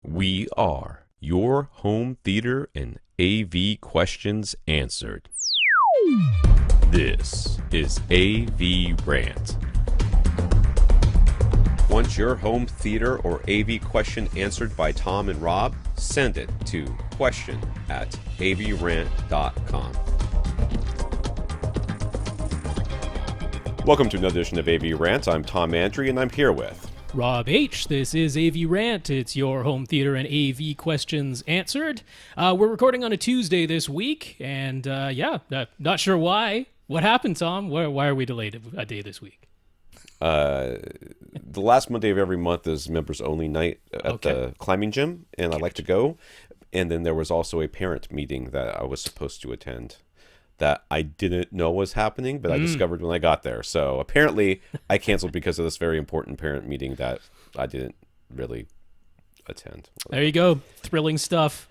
We are your home theater and AV questions answered. This is AVRant. Want your home theater or AV question answered by Tom and Rob? Send it to question@avrant.com. Welcome to another edition of AVRant. I'm Tom Andry, and I'm here with Rob H. This is AVRant. It's your home theater and AV questions answered. We're recording on a Tuesday this week, and not sure why. What happened, Tom? Why are we delayed a day this week? The last Monday of every month is members only night at the climbing gym, and I like to go. And then there was also a parent meeting that I was supposed to attend that I didn't know was happening, but I discovered when I got there. So apparently I canceled because of this very important parent meeting that I didn't really attend. There you go. Thrilling stuff.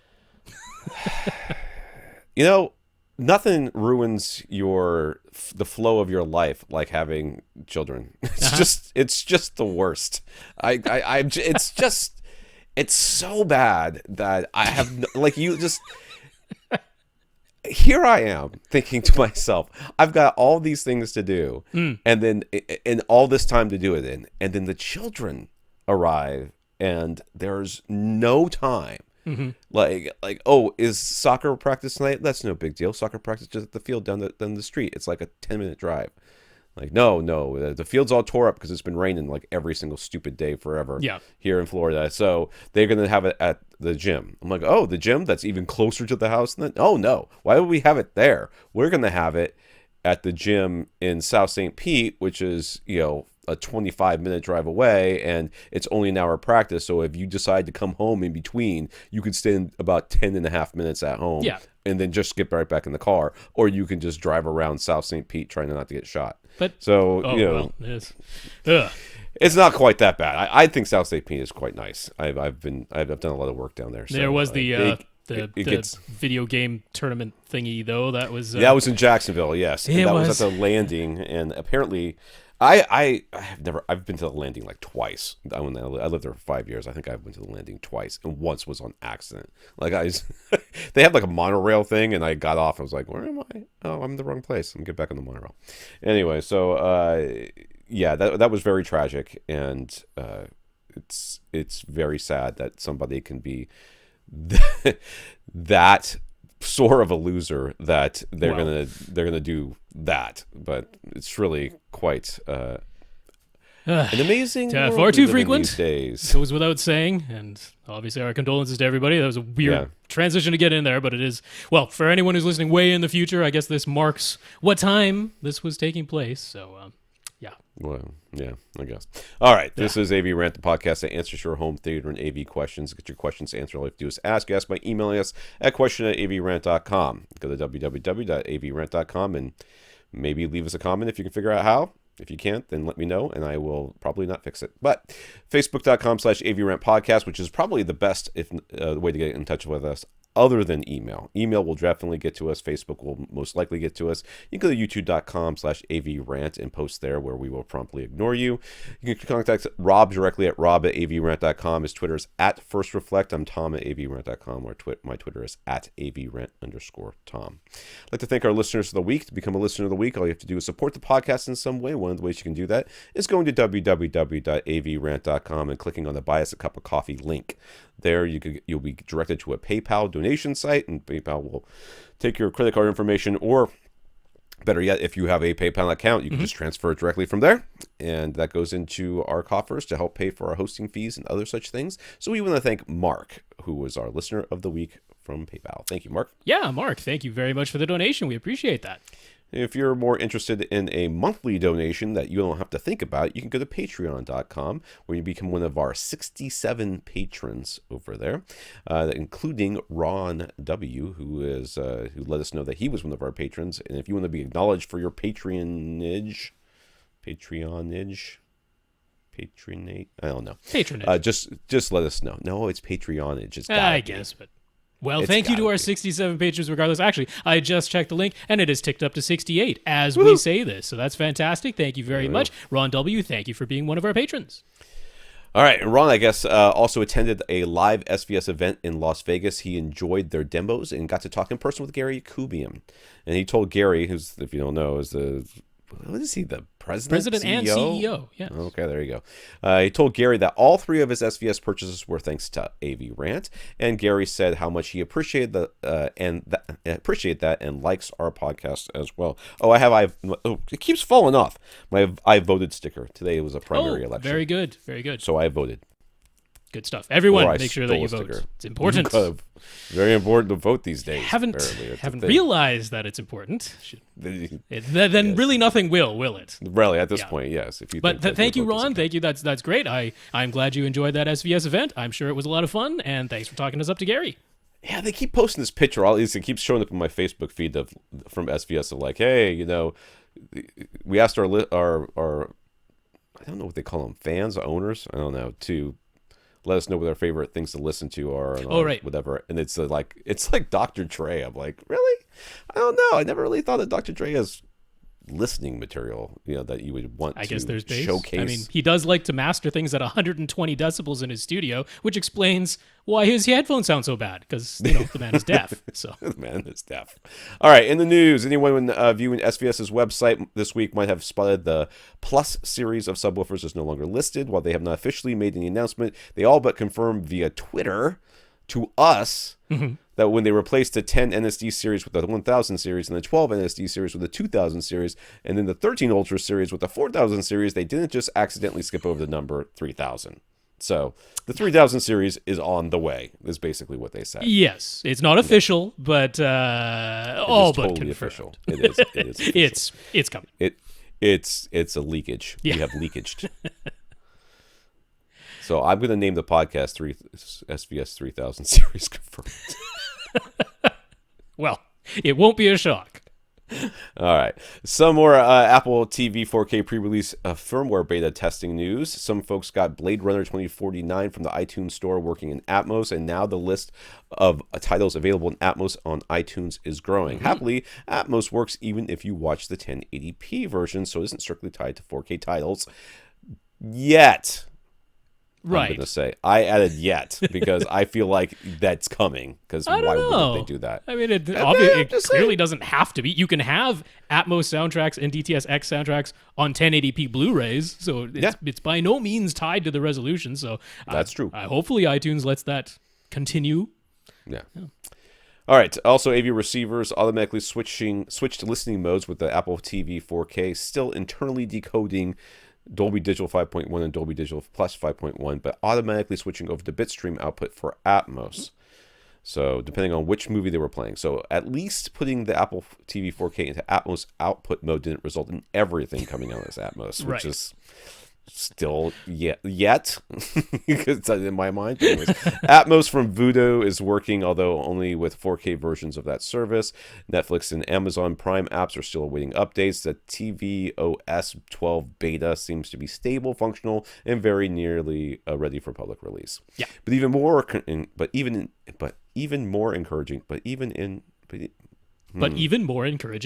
You know, nothing ruins the flow of your life like having children. It's just the worst. It's so bad that I have here I am thinking to myself, I've got all these things to do, and then and all this time to do it in, and then the children arrive, and there's no time. Like, oh, is soccer practice tonight? That's no big deal. Soccer practice just at the field down the street. It's like a 10-minute drive. Like, no, the field's all tore up because it's been raining like every single stupid day forever here in Florida. So they're going to have it at the gym. I'm like, oh, the gym? That's even closer to the house? Oh, no. Why would we have it there? We're going to have it at the gym in South St. Pete, which is, a 25-minute drive away, and it's only an hour of practice. So if you decide to come home in between, you could stay about 10 and a half minutes at home and then just skip right back in the car. Or you can just drive around South St. Pete trying not to get shot. It's not quite that bad. I think South St. Pete is quite nice. I've done a lot of work down there. So there was the video game tournament thingy, though. That was in Jacksonville. Yes, and that was at the landing, and apparently, I've been to the landing like twice. I lived there for 5 years. I think I went to the landing twice, and once was on accident. Like they had like a monorail thing, and I got off. I was like, where am I? Oh, I'm in the wrong place. I'm gonna get back on the monorail. Anyway, so that was very tragic, and it's very sad that somebody can be that sort of a loser that they're gonna do that, but it's really quite an amazing far too frequent these days. Goes without saying, and obviously our condolences to everybody. That was a weird transition to get in there, but it is, well, for anyone who's listening way in the future, I guess this marks what time this was taking place. So Well, yeah, I guess. All right, this is AVRant, the podcast that answers your home theater and AV questions. Get your questions answered. All you have to do is ask by emailing us at question@avrant.com. Go to www.avrant.com and maybe leave us a comment if you can figure out how. If you can't, then let me know, and I will probably not fix it. But Facebook.com/AVRant podcast, which is probably the best way to get in touch with us, other than email. Email will definitely get to us. Facebook will most likely get to us. You can go to youtube.com/AVRant and post there, where we will promptly ignore you. You can contact Rob directly at rob@avrant.com. His Twitter is @FirstReflect. I'm Tom at avrant.com, or my Twitter is @avrant_Tom. I'd like to thank our listeners of the week. To become a listener of the week, all you have to do is support the podcast in some way. One of the ways you can do that is going to www.avrant.com and clicking on the Buy Us a Cup of Coffee link. There you'll be directed to a PayPal donation site, and PayPal will take your credit card information, or better yet, if you have a PayPal account, you can just transfer it directly from there, and that goes into our coffers to help pay for our hosting fees and other such things. So we want to thank Mark, who was our listener of the week from PayPal. Thank you, Mark. Yeah, Mark, thank you very much for the donation. We appreciate that. If you're more interested in a monthly donation that you don't have to think about, you can go to patreon.com, where you become one of our 67 patrons over there, including Ron W., who let us know that he was one of our patrons. And if you want to be acknowledged for your patronage, I don't know. Patronage. Just let us know. No, it's patronage. It's I guess, but... Well, thank you to our 67 patrons regardless. Actually, I just checked the link, and it has ticked up to 68 as we say this. So that's fantastic. Thank you very much. Ron W., thank you for being one of our patrons. All right, and Ron, I guess, also attended a live SVS event in Las Vegas. He enjoyed their demos and got to talk in person with Gary Kubian. And he told Gary, who's, if you don't know, is the, what is he, the president CEO? And CEO, yeah. Okay, there you go. He told Gary that all 3 of his SVS purchases were thanks to AVRant, and Gary said how much he appreciated that and likes our podcast as well. Oh, it keeps falling off. My I voted sticker. Today was a primary election. Very good, very good. So I voted. Good stuff. Everyone, make sure that you vote. It's important. Very important to vote these days. Haven't realized that it's important. Then really nothing will it? Really, at this point, yes. If you thank you, Ron. Thank you. That's great. I'm glad you enjoyed that SVS event. I'm sure it was a lot of fun, and thanks for talking us up to Gary. Yeah, they keep posting this picture. At least it keeps showing up in my Facebook feed from SVS of like, hey, we asked our I don't know what they call them, fans, owners, I don't know, to let us know what our favorite things to listen to are. And whatever. And it's like Dr. Dre. I'm like, really? I don't know. I never really thought that Dr. Dre has listening material, that you would want to guess there's bass. Showcase. I mean, he does like to master things at 120 decibels in his studio, which explains why his headphones sound so bad, because the man is deaf. So the man is deaf. All right, in the news, anyone viewing SVS's website this week might have spotted the Plus series of subwoofers is no longer listed. While they have not officially made any announcement, they all but confirmed via Twitter to us that when they replaced the 10 NSD series with the 1000 series and the 12 NSD series with the 2000 series and then the 13 Ultra series with the 4000 series, they didn't just accidentally skip over the number 3000. So the 3000 series is on the way, is basically what they said. Yes, it's not official, but all but totally confirmed. Official. It is. It is official. It's coming. It's a leakage. Yeah. We have leakaged. So I'm going to name the podcast SVS 3000 series confirmed. Well, it won't be a shock. All right. Some more Apple TV 4K pre-release firmware beta testing news. Some folks got Blade Runner 2049 from the iTunes store working in Atmos, and now the list of titles available in Atmos on iTunes is growing. Happily, Atmos works even if you watch the 1080p version, so it isn't strictly tied to 4K titles yet. Right. I'm going to say. I added yet because I feel like that's coming. Because why wouldn't they do that? I mean, it clearly doesn't have to be. You can have Atmos soundtracks and DTS-X soundtracks on 1080p Blu-rays, so it's by no means tied to the resolution. So that's true. Hopefully iTunes lets that continue. Yeah. All right. Also, AV receivers automatically switch to listening modes with the Apple TV 4K, still internally decoding Dolby Digital 5.1 and Dolby Digital Plus 5.1, but automatically switching over to bitstream output for Atmos. So depending on which movie they were playing. So at least putting the Apple TV 4K into Atmos output mode didn't result in everything coming out as Atmos, which is still yet because in my mind. Anyways, Atmos from Voodoo is working, although only with 4K versions of that service. Netflix and Amazon Prime apps are still awaiting updates. The tvOS 12 beta seems to be stable, functional, and very nearly ready for public release. Yeah, but even more encouraging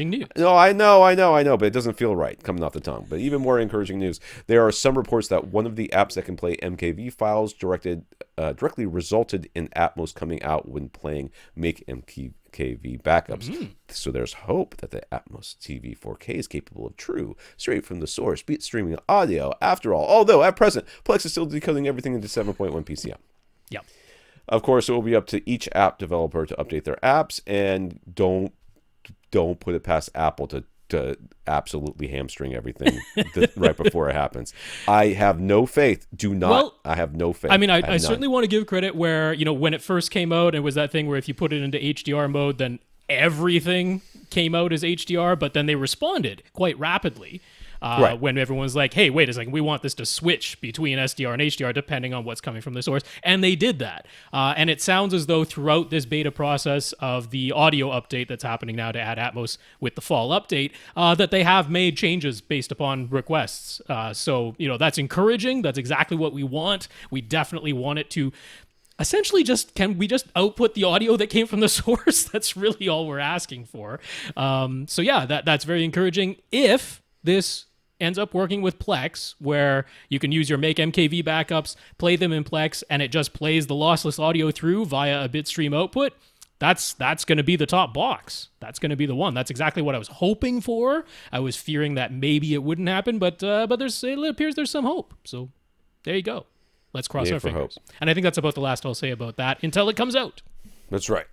news. No, I know, but it doesn't feel right coming off the tongue. But even more encouraging news. There are some reports that one of the apps that can play MKV files directly resulted in Atmos coming out when playing Make MKV backups. So there's hope that the Atmos TV 4K is capable of true, straight from the source, beat streaming audio. After all, although at present, Plex is still decoding everything into 7.1 PCM. Yep. Of course, it will be up to each app developer to update their apps, and don't put it past Apple to absolutely hamstring everything right before it happens. I have no faith. I have no faith. I mean, I certainly want to give credit where, when it first came out, it was that thing where if you put it into HDR mode, then everything came out as HDR, but then they responded quite rapidly. When everyone's like, hey, wait a second, we want this to switch between SDR and HDR depending on what's coming from the source. And they did that. And it sounds as though throughout this beta process of the audio update that's happening now to add Atmos with the fall update, that they have made changes based upon requests. So, that's encouraging. That's exactly what we want. We definitely want it to essentially can we just output the audio that came from the source? That's really all we're asking for. So yeah, that's very encouraging. If this ends up working with Plex, where you can use your Make MKV backups, play them in Plex, and it just plays the lossless audio through via a bitstream output, that's going to be the top box. That's going to be the one. That's exactly what I was hoping for. I was fearing that maybe it wouldn't happen, but it appears there's some hope. So there you go. Let's cross our fingers. Hope. And I think that's about the last I'll say about that until it comes out. That's right.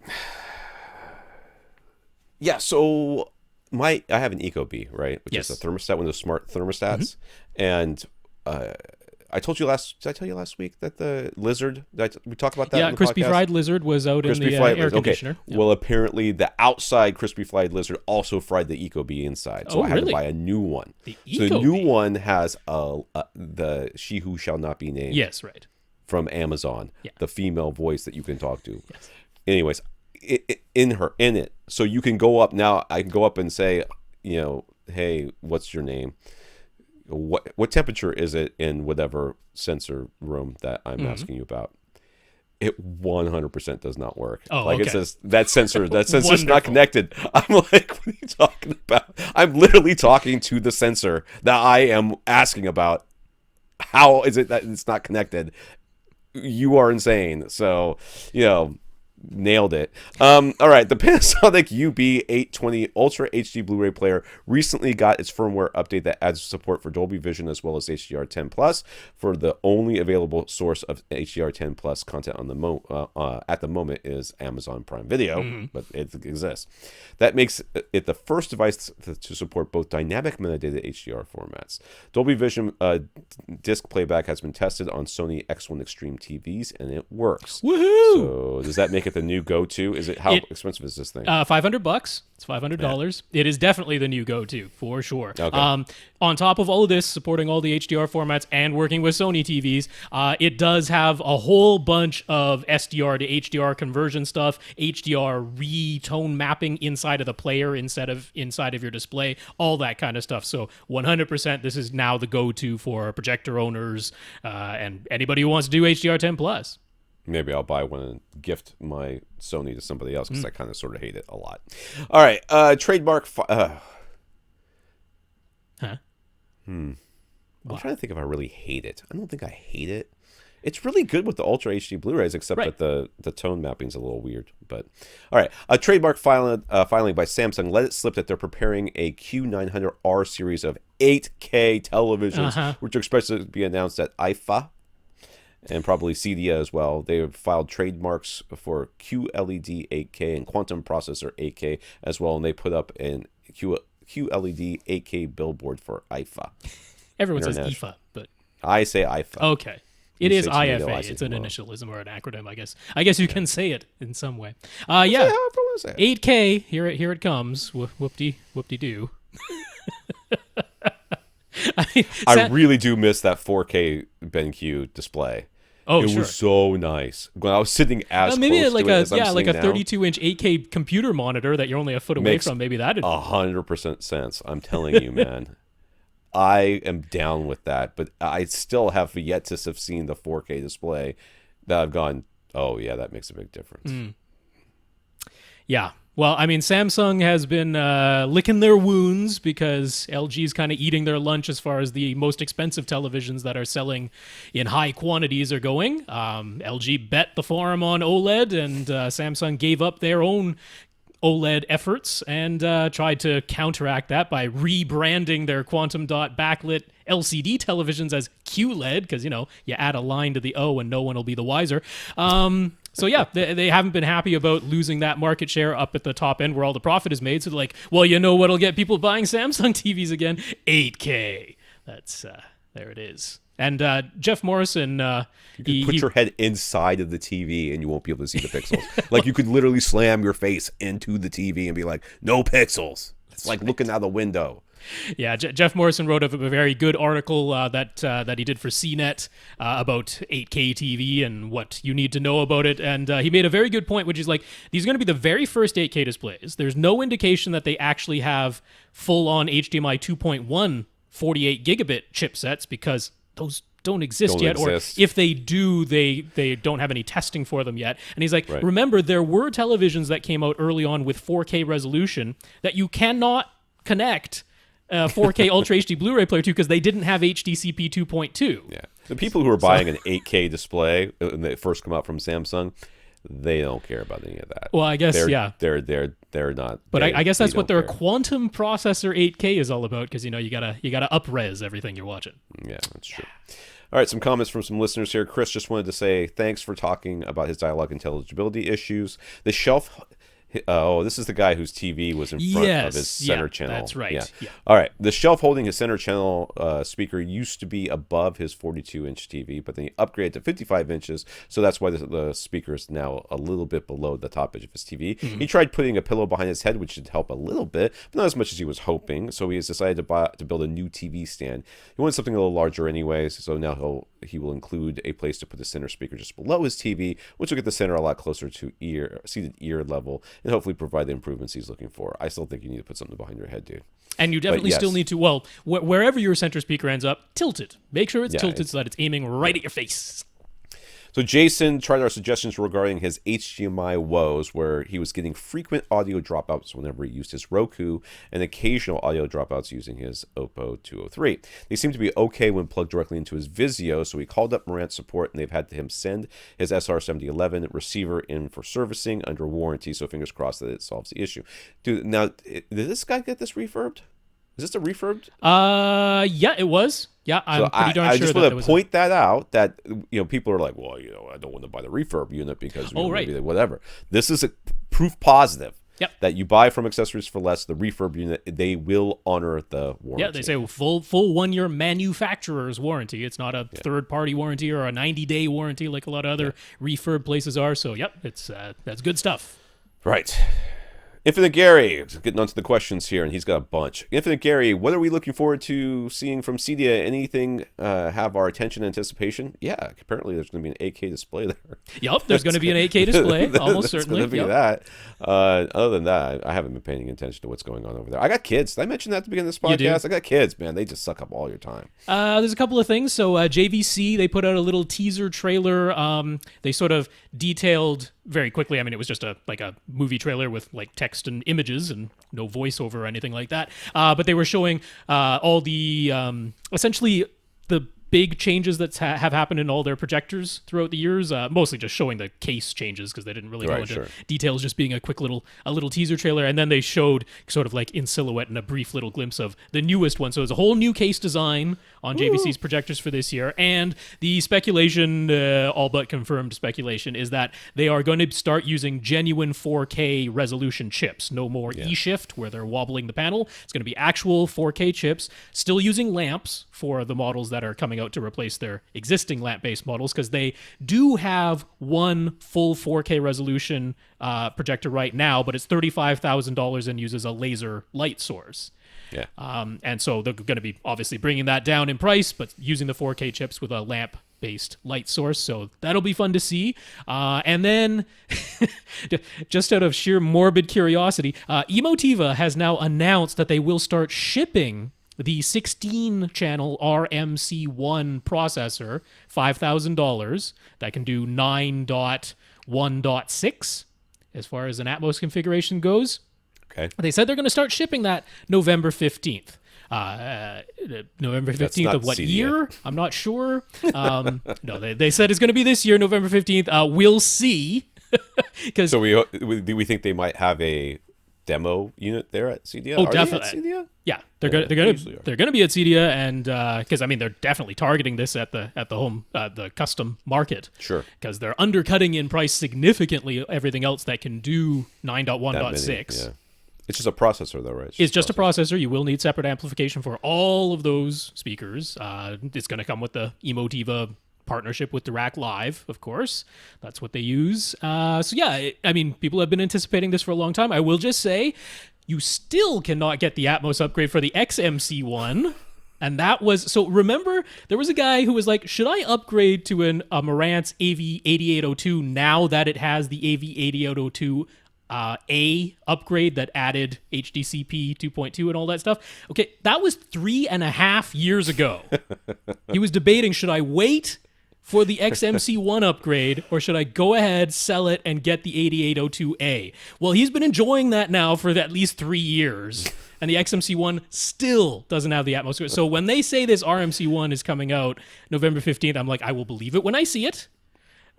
Yeah, so I have an Ecobee, right? Which is a thermostat, one of those smart thermostats. And I told you did I tell you last week that the Lizard, we talked about that in the Crispy podcast? Fried Lizard was out in the air conditioner. Okay. Yep. Well, apparently the outside Crispy Fried Lizard also fried the Ecobee inside. So I had to buy a new one. So the new one has the She Who Shall Not Be Named. Yes, right. From Amazon. Yeah. The female voice that you can talk to. Yes. Anyways, in it. So you can go up now. I can go up and say, hey, what's your name? What temperature is it in whatever sensor room that I'm asking you about? It 100% does not work. It says that sensor's not connected. I'm like, what are you talking about? I'm literally talking to the sensor that I am asking about. How is it that it's not connected? You are insane. So, nailed it. All right, the Panasonic UB820 Ultra HD Blu-ray player recently got its firmware update that adds support for Dolby Vision as well as HDR10 Plus for the only available source of HDR10 Plus content on at the moment is Amazon Prime Video, but it exists. That makes it the first device to support both dynamic metadata HDR formats. Dolby Vision disc playback has been tested on Sony X1 Extreme TVs and it works. Woohoo! So does that make it the new go-to? How expensive is this thing? $500. It's $500. Yeah. It is definitely the new go-to for sure. Okay. On top of all of this, supporting all the HDR formats and working with Sony TVs, it does have a whole bunch of SDR to HDR conversion stuff, HDR re-tone mapping inside of the player instead of inside of your display, all that kind of stuff. So 100%, this is now the go-to for projector owners and anybody who wants to do HDR10 Plus. Maybe I'll buy one and gift my Sony to somebody else because I kind of sort of hate it a lot. All right, trademark. I'm trying to think if I really hate it. I don't think I hate it. It's really good with the Ultra HD Blu-rays, except that the tone mapping's a little weird. But all right, a trademark filing by Samsung let it slip that they're preparing a Q900R series of 8K televisions, which are expected to be announced at IFA. And probably CEDIA as well. They have filed trademarks for QLED 8K and Quantum Processor 8K as well, and they put up an QLED 8K billboard for IFA. Everyone says IFA, but I say IFA. Okay, it is IFA. It's an initialism or an acronym, I guess. I guess you can say it in some way. 8K. Here it comes. Whoop-de-doo. I really do miss that 4K BenQ display. Oh, it was so nice when I was sitting as maybe close like to it as I'm like a sitting now. 32-inch 8K computer monitor that you're only a foot away from. Maybe that'd 100% sense. I'm telling you, man. I am down with that, but I still have yet to have seen the 4K display that I've gone, oh yeah, that makes a big difference. Yeah. Well, I mean, Samsung has been licking their wounds because LG's kind of eating their lunch as far as the most expensive televisions that are selling in high quantities are going. LG bet the farm on OLED, and Samsung gave up their own OLED efforts and tried to counteract that by rebranding their quantum dot backlit LCD televisions as QLED because, you add a line to the O and no one will be the wiser. So yeah, they haven't been happy about losing that market share up at the top end where all the profit is made. So they're like, well, what'll get people buying Samsung TVs again? 8K. That's there it is. And Jeff Morrison, you could put your head inside of the TV and you won't be able to see the pixels. Like you could literally slam your face into the TV and be like, no pixels. It's like looking out the window. Yeah, Jeff Morrison wrote a very good article that he did for CNET about 8K TV and what you need to know about it. And he made a very good point, which is like, these are going to be the very first 8K displays. There's no indication that they actually have full-on HDMI 2.1 48 gigabit chipsets because those don't exist yet. Or if they do, they don't have any testing for them yet. And he's like, remember, there were televisions that came out early on with 4K resolution that you cannot connect 4K Ultra HD Blu-ray player too, because they didn't have HDCP 2.2. Yeah. The people who are buying an 8K display when they first come out from Samsung, they don't care about any of that. Well, I guess, they're not. But I guess that's what their quantum processor 8K is all about, because you gotta up-res everything you're watching. Yeah, that's true. All right, some comments from some listeners here. Chris just wanted to say thanks for talking about his dialogue intelligibility issues. The shelf. Oh, this is the guy whose TV was in front of his center channel. That's right. Yeah. All right. The shelf holding his center channel speaker used to be above his 42-inch TV, but then he upgraded to 55 inches, so that's why the speaker is now a little bit below the top edge of his TV. Mm-hmm. He tried putting a pillow behind his head, which should help a little bit, but not as much as he was hoping, so he has decided to build a new TV stand. He wanted something a little larger anyways, so now he will include a place to put the center speaker just below his TV, which will get the center a lot closer to seated ear level, and hopefully provide the improvements he's looking for. I still think you need to put something behind your head, dude. And you definitely still need to, wherever your center speaker ends up, tilt it. Make sure it's tilted so that it's aiming right at your face. So Jason tried our suggestions regarding his HDMI woes, where he was getting frequent audio dropouts whenever he used his Roku and occasional audio dropouts using his Oppo 203. They seem to be okay when plugged directly into his Vizio, so he called up Marantz support and they've had him send his SR7011 receiver in for servicing under warranty, so fingers crossed that it solves the issue. Dude, now, did this guy get this refurbed? Is this a refurbed? Yeah, it was. Yeah, I'm pretty darn sure. I just want to point that out, that people are like, well, I don't want to buy the refurb unit because maybe whatever. This is a proof positive. Yep. That you buy from Accessories for Less, the refurb unit, they will honor the warranty. Yeah, they say full 1-year manufacturer's warranty. It's not a third-party warranty or a 90-day warranty like a lot of other refurb places are. So, that's good stuff. Right. Infinite Gary, getting onto the questions here, and he's got a bunch. Infinite Gary, what are we looking forward to seeing from CEDIA? Anything have our attention and anticipation? Yeah, apparently there's going to be an 8K display there. Yep, there's going to be an 8K display, almost certainly. There's going to be that. Other than that, I haven't been paying attention to what's going on over there. I got kids. Did I mention that at the beginning of this podcast? You do? I got kids, man. They just suck up all your time. There's a couple of things. So JVC, they put out a little teaser trailer. They sort of detailed very quickly. I mean, it was just a movie trailer with text and images and no voiceover or anything like that. But they were showing all the essentially the big changes that have happened in all their projectors throughout the years. Mostly just showing the case changes because they didn't really go into details. Just being a quick little teaser trailer, and then they showed sort of in silhouette and a brief little glimpse of the newest one. So it's a whole new case design on JVC's projectors for this year, and the speculation, all but confirmed speculation, is that they are going to start using genuine 4K resolution chips. No more E-shift where they're wobbling the panel. It's going to be actual 4K chips, still using lamps for the models that are coming out to replace their existing lamp-based models, because they do have one full 4K resolution projector right now, but it's $35,000 and uses a laser light source. Yeah. And so they're going to be obviously bringing that down in price, but using the 4K chips with a lamp-based light source. So that'll be fun to see. And then, just out of sheer morbid curiosity, Emotiva has now announced that they will start shipping the 16-channel RMC-1 processor, $5,000, that can do 9.1.6 as far as an Atmos configuration goes. Okay. They said they're going to start shipping that November 15th. November 15th of what CEDIA. year? I'm not sure. No, they said it's going to be this year, November 15th. We'll see. So we think they might have a demo unit there at CEDIA? Oh, Are definitely. They at CEDIA? Yeah, they're going to be at CEDIA, and because they're definitely targeting this at the home the custom market. Sure. Because they're undercutting in price significantly everything else that can do 9.1.6. Yeah. It's just a processor, though, right? It's just a processor. You will need separate amplification for all of those speakers. It's going to come with the Emotiva partnership with Dirac Live, of course. That's what they use. People have been anticipating this for a long time. I will just say, you still cannot get the Atmos upgrade for the XMC1. And that was... So remember, there was a guy who was like, should I upgrade to a Marantz AV8802 now that it has the AV8802 A upgrade that added HDCP 2.2 and all that stuff? Okay, that was 3.5 years ago. He was debating, should I wait for the XMC1 upgrade, or should I go ahead, sell it, and get the 8802A? Well, he's been enjoying that now for at least 3 years, and the XMC1 still doesn't have the Atmos. So when they say this RMC1 is coming out November 15th, I'm like, I will believe it when I see it.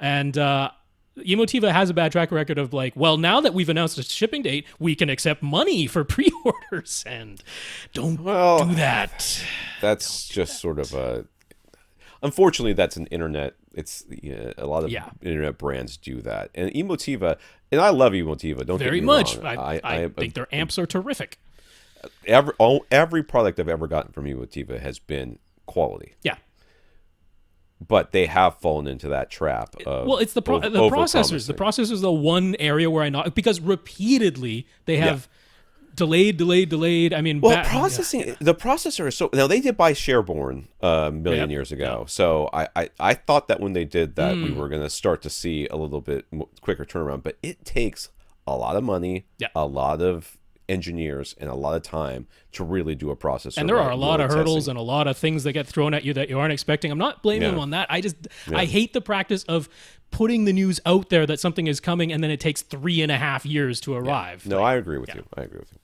And Emotiva has a bad track record of like, well, now that we've announced a shipping date, we can accept money for pre-orders, and don't do that. That's just sort of a... Unfortunately, that's an internet. It's a lot of internet brands do that, and Emotiva, and I love Emotiva. Don't very get me much. wrong. I think their amps are terrific. Every product I've ever gotten from Emotiva has been quality. Yeah, but they have fallen into that trap. Of it's the processors. The processors is the one area where because repeatedly they have. Delayed. I mean, the processor is so... Now, they did buy Sherborne a million years ago. Yep. So I thought that when they did that, we were going to start to see a little bit quicker turnaround. But it takes a lot of money, a lot of engineers, and a lot of time to really do a processor. And there are a lot of hurdles and a lot of things that get thrown at you that you aren't expecting. I'm not blaming them on that. I hate the practice of putting the news out there that something is coming, and then it takes 3.5 years to arrive. No, I agree with you. I agree with you.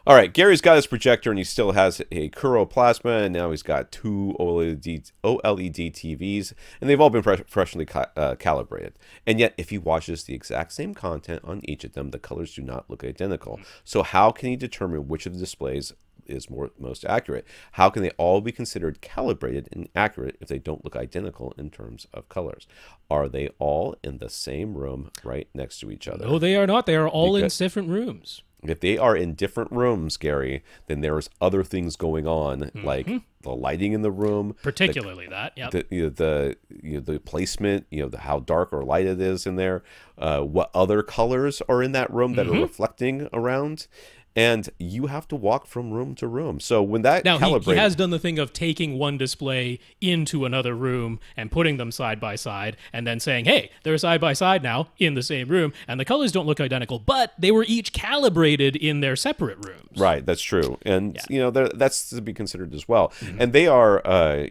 All right, Gary's got his projector, and he still has a Kuro Plasma, and now he's got 2 OLED TVs, and they've all been professionally calibrated. And yet, if he watches the exact same content on each of them, the colors do not look identical. So how can he determine which of the displays is most accurate? How can they all be considered calibrated and accurate if they don't look identical in terms of colors? Are they all in the same room right next to each other? No, they are not. They are all in different rooms. If they are in different rooms, Gary, then there's other things going on, like the lighting in the room, particularly the placement, how dark or light it is in there, what other colors are in that room that are reflecting around. And you have to walk from room to room. So when that he has done the thing of taking one display into another room and putting them side by side and then saying, hey, they're side by side now in the same room, and the colors don't look identical, but they were each calibrated in their separate rooms. Right, that's true. And, that's to be considered as well. And they are,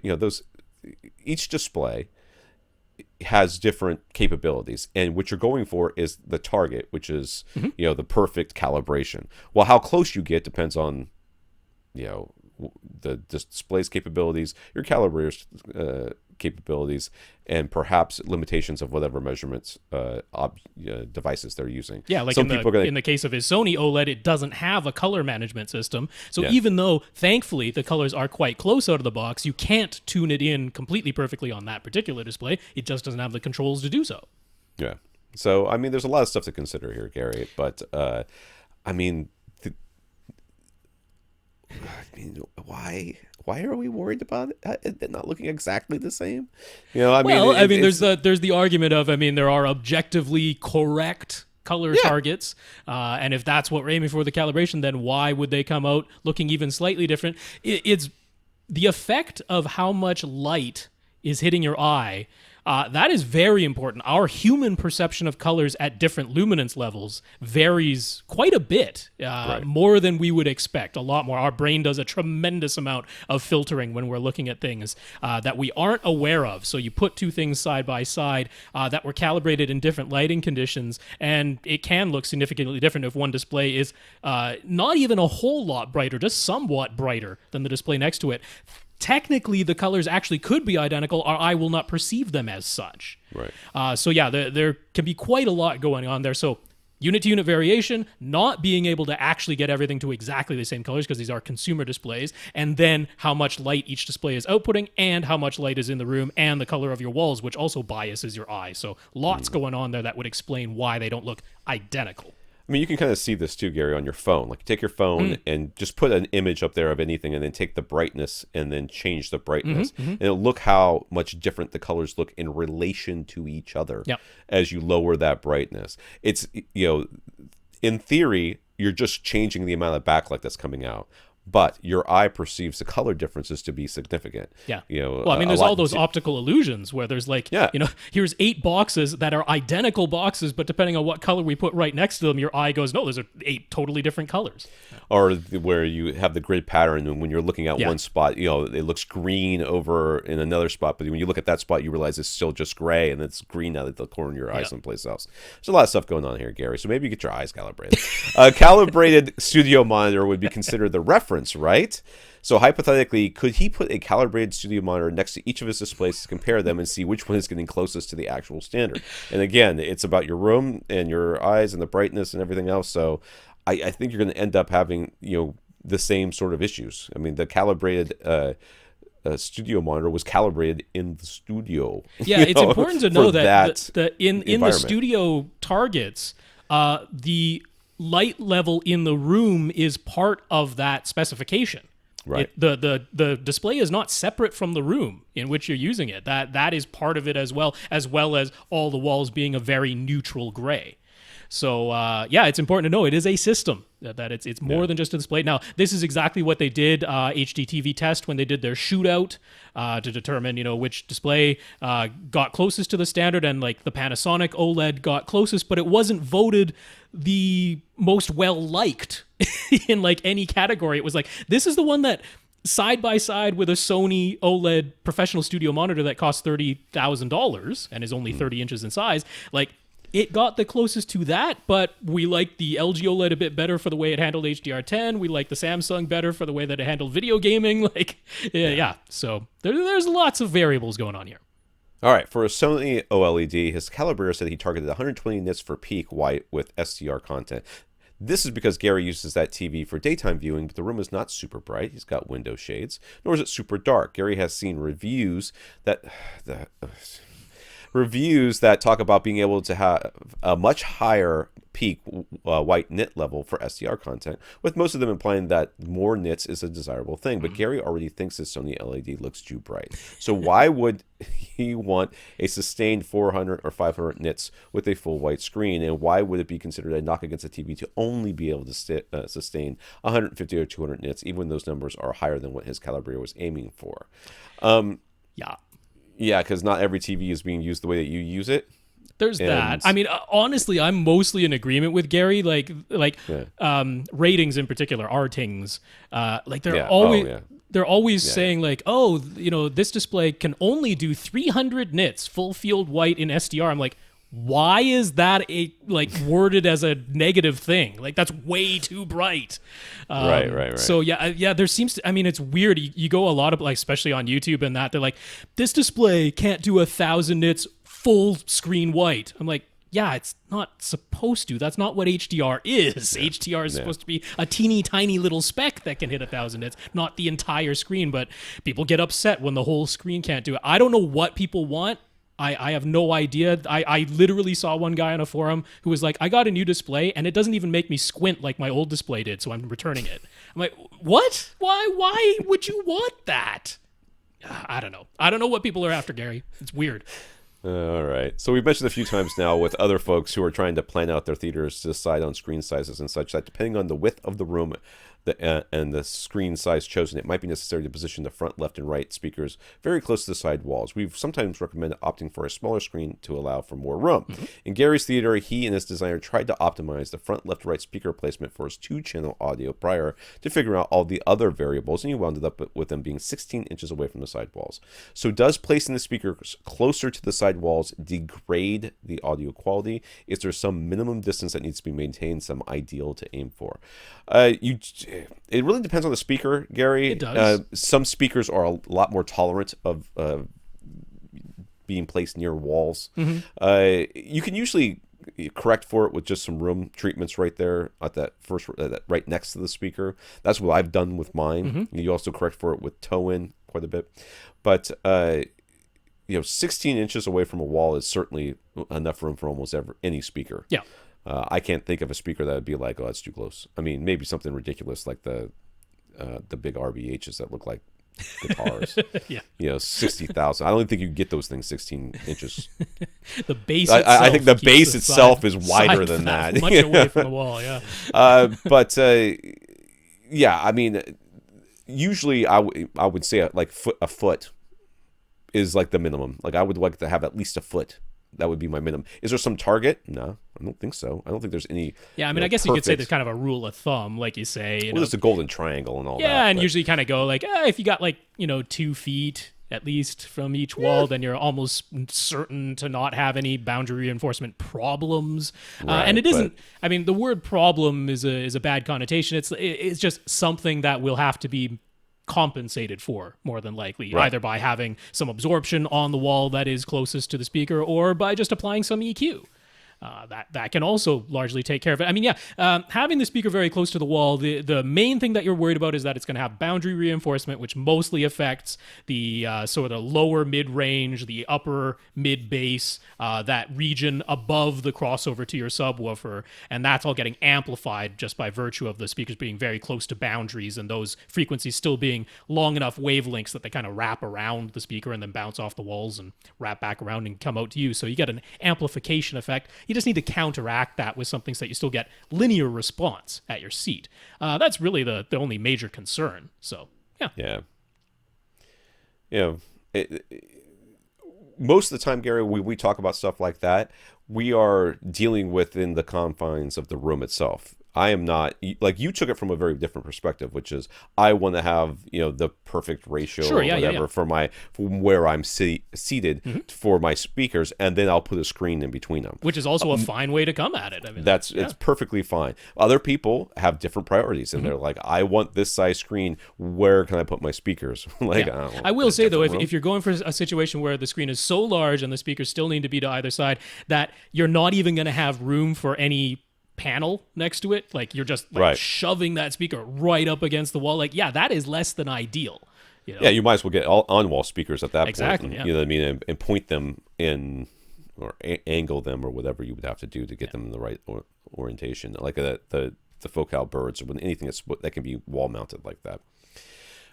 each display has different capabilities, and what you're going for is the target, which is the perfect calibration. Well, how close you get depends on the display's capabilities, your calibrator's capabilities, and perhaps limitations of whatever measurements devices they're using. Yeah, like in the case of his Sony OLED, it doesn't have a color management system. So even though, thankfully, the colors are quite close out of the box, you can't tune it in completely perfectly on that particular display. It just doesn't have the controls to do so. Yeah. So, I mean, there's a lot of stuff to consider here, Gary. But, why are we worried about it not looking exactly the same? There's the argument of, there are objectively correct color targets, and if that's what we're aiming for the calibration, then why would they come out looking even slightly different? It's the effect of how much light is hitting your eye. That is very important. Our human perception of colors at different luminance levels varies quite a bit, more than we would expect, a lot more. Our brain does a tremendous amount of filtering when we're looking at things that we aren't aware of. So you put two things side by side that were calibrated in different lighting conditions, and it can look significantly different if one display is not even a whole lot brighter, just somewhat brighter than the display next to it. Technically, the colors actually could be identical. Our eye will not perceive them as such. Right. There can be quite a lot going on there. So unit-to-unit variation, not being able to actually get everything to exactly the same colors because these are consumer displays, and then how much light each display is outputting and how much light is in the room and the color of your walls, which also biases your eye. So lots going on there that would explain why they don't look identical. I mean, you can kind of see this too, Gary, on your phone. Like, take your phone and just put an image up there of anything, and then take the brightness and then change the brightness. And it'll look how much different the colors look in relation to each other as you lower that brightness. It's, in theory, you're just changing the amount of backlight that's coming out. but your eye perceives the color differences to be significant. Yeah. You know, Well, I mean, there's all those optical illusions where there's like, Yeah. here's 8 boxes that are identical boxes, but depending on what color we put right next to them, your eye goes, no, those are 8 totally different colors. Or where you have the grid pattern, and when you're looking at one spot, it looks green over in another spot, but when you look at that spot, you realize it's still just gray, and it's green out of the corner of your eye someplace else. There's a lot of stuff going on here, Gary, so maybe you get your eyes calibrated. A calibrated studio monitor would be considered the reference, right? So hypothetically, could he put a calibrated studio monitor next to each of his displays to compare them and see which one is getting closest to the actual standard? And again, it's about your room and your eyes and the brightness and everything else. So I think you're going to end up having, the same sort of issues. I mean, the calibrated studio monitor was calibrated in the studio. Yeah, it's important to know that in the studio targets, the light level in the room is part of that specification. Right. The display is not separate from the room in which you're using it. That is part of it as well as all the walls being a very neutral gray. So, it's important to know it is a system, that it's more than just a display. Now, this is exactly what they did, HDTV test, when they did their shootout to determine, which display got closest to the standard, and like the Panasonic OLED got closest, but it wasn't voted the most well-liked in like any category. It was like, this is the one that side by side with a Sony OLED professional studio monitor that costs $30,000 and is only 30 inches in size, like, it got the closest to that, but we like the LG OLED a bit better for the way it handled HDR-10. We like the Samsung better for the way that it handled video gaming. So there's lots of variables going on here. All right, for a Sony OLED, his calibrator said he targeted 120 nits for peak white with SDR content. This is because Gary uses that TV for daytime viewing, but the room is not super bright. He's got window shades, nor is it super dark. Gary has seen reviews that talk about being able to have a much higher peak white nit level for SDR content, with most of them implying that more nits is a desirable thing. But Gary already thinks his Sony LED looks too bright. So why would he want a sustained 400 or 500 nits with a full white screen? And why would it be considered a knock against a TV to only be able to sustain 150 or 200 nits, even when those numbers are higher than what his calibrator was aiming for? Yeah, because not every TV is being used the way that you use it. There's that. I mean, honestly, I'm mostly in agreement with Gary. Ratings in particular, ratings, they're always saying like, this display can only do 300 nits full field white in SDR. I'm like, why is that worded as a negative thing? Like, that's way too bright. Right. So there seems to, I mean, it's weird. You go a lot of, like, especially on YouTube and that, they're like, this display can't do 1,000 nits full screen white. I'm like, yeah, it's not supposed to. That's not what HDR is. Yeah. HDR is supposed to be a teeny tiny little speck that can hit 1,000 nits, not the entire screen. But people get upset when the whole screen can't do it. I don't know what people want. I have no idea. I literally saw one guy on a forum who was like, I got a new display and it doesn't even make me squint like my old display did, so I'm returning it. I'm like, what? Why would you want that? I don't know. I don't know what people are after, Gary. It's weird. All right. So we've mentioned a few times now with other folks who are trying to plan out their theaters to decide on screen sizes and such, that depending on the width of the room and the screen size chosen, it might be necessary to position the front, left, and right speakers very close to the side walls. We've sometimes recommended opting for a smaller screen to allow for more room. Mm-hmm. In Gary's theater, he and his designer tried to optimize the front, left, right speaker placement for his 2-channel audio prior to figure out all the other variables, and he wound up with them being 16 inches away from the side walls. So does placing the speakers closer to the side walls degrade the audio quality? Is there some minimum distance that needs to be maintained, some ideal to aim for? It really depends on the speaker, Gary. It does. Some speakers are a lot more tolerant of being placed near walls. Mm-hmm. You can usually correct for it with just some room treatments right there at that right next to the speaker. That's what I've done with mine. Mm-hmm. You also correct for it with toe-in quite a bit. But 16 inches away from a wall is certainly enough room for almost any speaker. Yeah. I can't think of a speaker that would be like, oh, that's too close. I mean, maybe something ridiculous like the big RBHs that look like guitars. Yeah. 60,000. I don't think you can get those things 16 inches. The base I think the base itself is wider than that. Much away from the wall, yeah. I mean, usually I would say like a foot is like the minimum. Like I would like to have at least a foot. That would be my minimum. Is there some target? No, I don't think so. I don't think there's any. Yeah, I mean, I guess you could say there's kind of a rule of thumb, like you say. Well, there's a golden triangle and all that. Yeah, and usually kind of go like, if you got like 2 feet at least from each wall, then you're almost certain to not have any boundary reinforcement problems. Right, and it isn't. I mean, the word problem is a bad connotation. It's just something that will have to be compensated for, more than likely, either by having some absorption on the wall that is closest to the speaker, or by just applying some EQ. That can also largely take care of it. I mean, having the speaker very close to the wall, the main thing that you're worried about is that it's going to have boundary reinforcement, which mostly affects the sort of lower mid-range, the upper mid-bass, that region above the crossover to your subwoofer, and that's all getting amplified just by virtue of the speakers being very close to boundaries and those frequencies still being long enough wavelengths that they kind of wrap around the speaker and then bounce off the walls and wrap back around and come out to you. So you get an amplification effect. You just need to counteract that with something so that you still get linear response at your seat. That's really the only major concern. So, yeah. Most of the time, Gary, we talk about stuff like that, we are dealing within the confines of the room itself. I am not, like, you took it from a very different perspective, which is I want to have, the perfect ratio or whatever from where I'm seated for my speakers, and then I'll put a screen in between them. Which is also a fine way to come at it. I mean, it's perfectly fine. Other people have different priorities, and they're like, I want this size screen. Where can I put my speakers? I will say, though, if you're going for a situation where the screen is so large and the speakers still need to be to either side, that you're not even going to have room for any panel next to it, like you're just shoving that speaker right up against the wall, that is less than ideal. You might as well get all on-wall speakers at that point. And, you know what I mean, and point them in or angle them or whatever you would have to do to get them in the right orientation, like the focal birds or anything that can be wall mounted like that.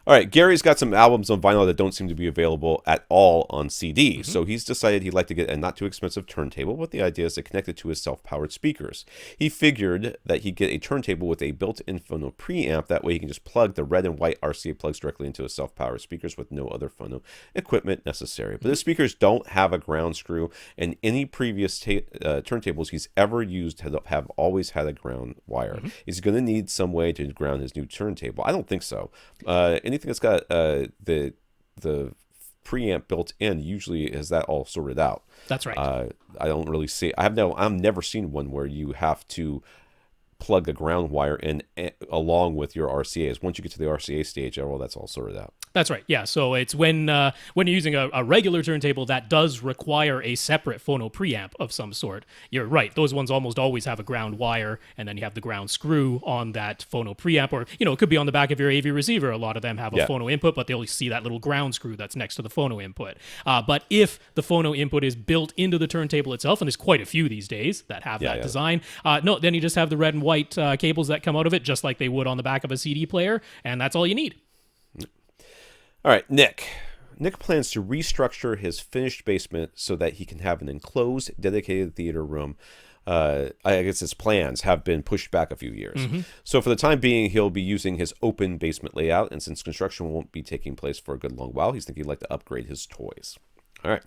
All right, Gary's got some albums on vinyl that don't seem to be available at all on CD, so he's decided he'd like to get a not too expensive turntable with the idea is to connect it to his self-powered speakers. He figured that he'd get a turntable with a built-in phono preamp, that way he can just plug the red and white RCA plugs directly into his self-powered speakers with no other phono equipment necessary. But his speakers don't have a ground screw, and any previous turntables he's ever used have always had a ground wire. He's going to need some way to ground his new turntable. I don't think so. Anything that's got the preamp built in usually has that all sorted out. That's right. I don't really see. I've never seen one where you have to plug a ground wire in along with your RCAs. Once you get to the RCA stage, that's all sorted out. That's right. Yeah. So it's when you're using a regular turntable that does require a separate phono preamp of some sort. You're right. Those ones almost always have a ground wire, and then you have the ground screw on that phono preamp, or it could be on the back of your AV receiver. A lot of them have a phono input, but they'll see that little ground screw that's next to the phono input. But if the phono input is built into the turntable itself, and there's quite a few these days that have that design, then you just have the red and white cables that come out of it, just like they would on the back of a CD player, and that's all you need. All right, Nick. Nick plans to restructure his finished basement so that he can have an enclosed, dedicated theater room. I guess his plans have been pushed back a few years. So for the time being, he'll be using his open basement layout, and since construction won't be taking place for a good long while, he's thinking he'd like to upgrade his toys. All right.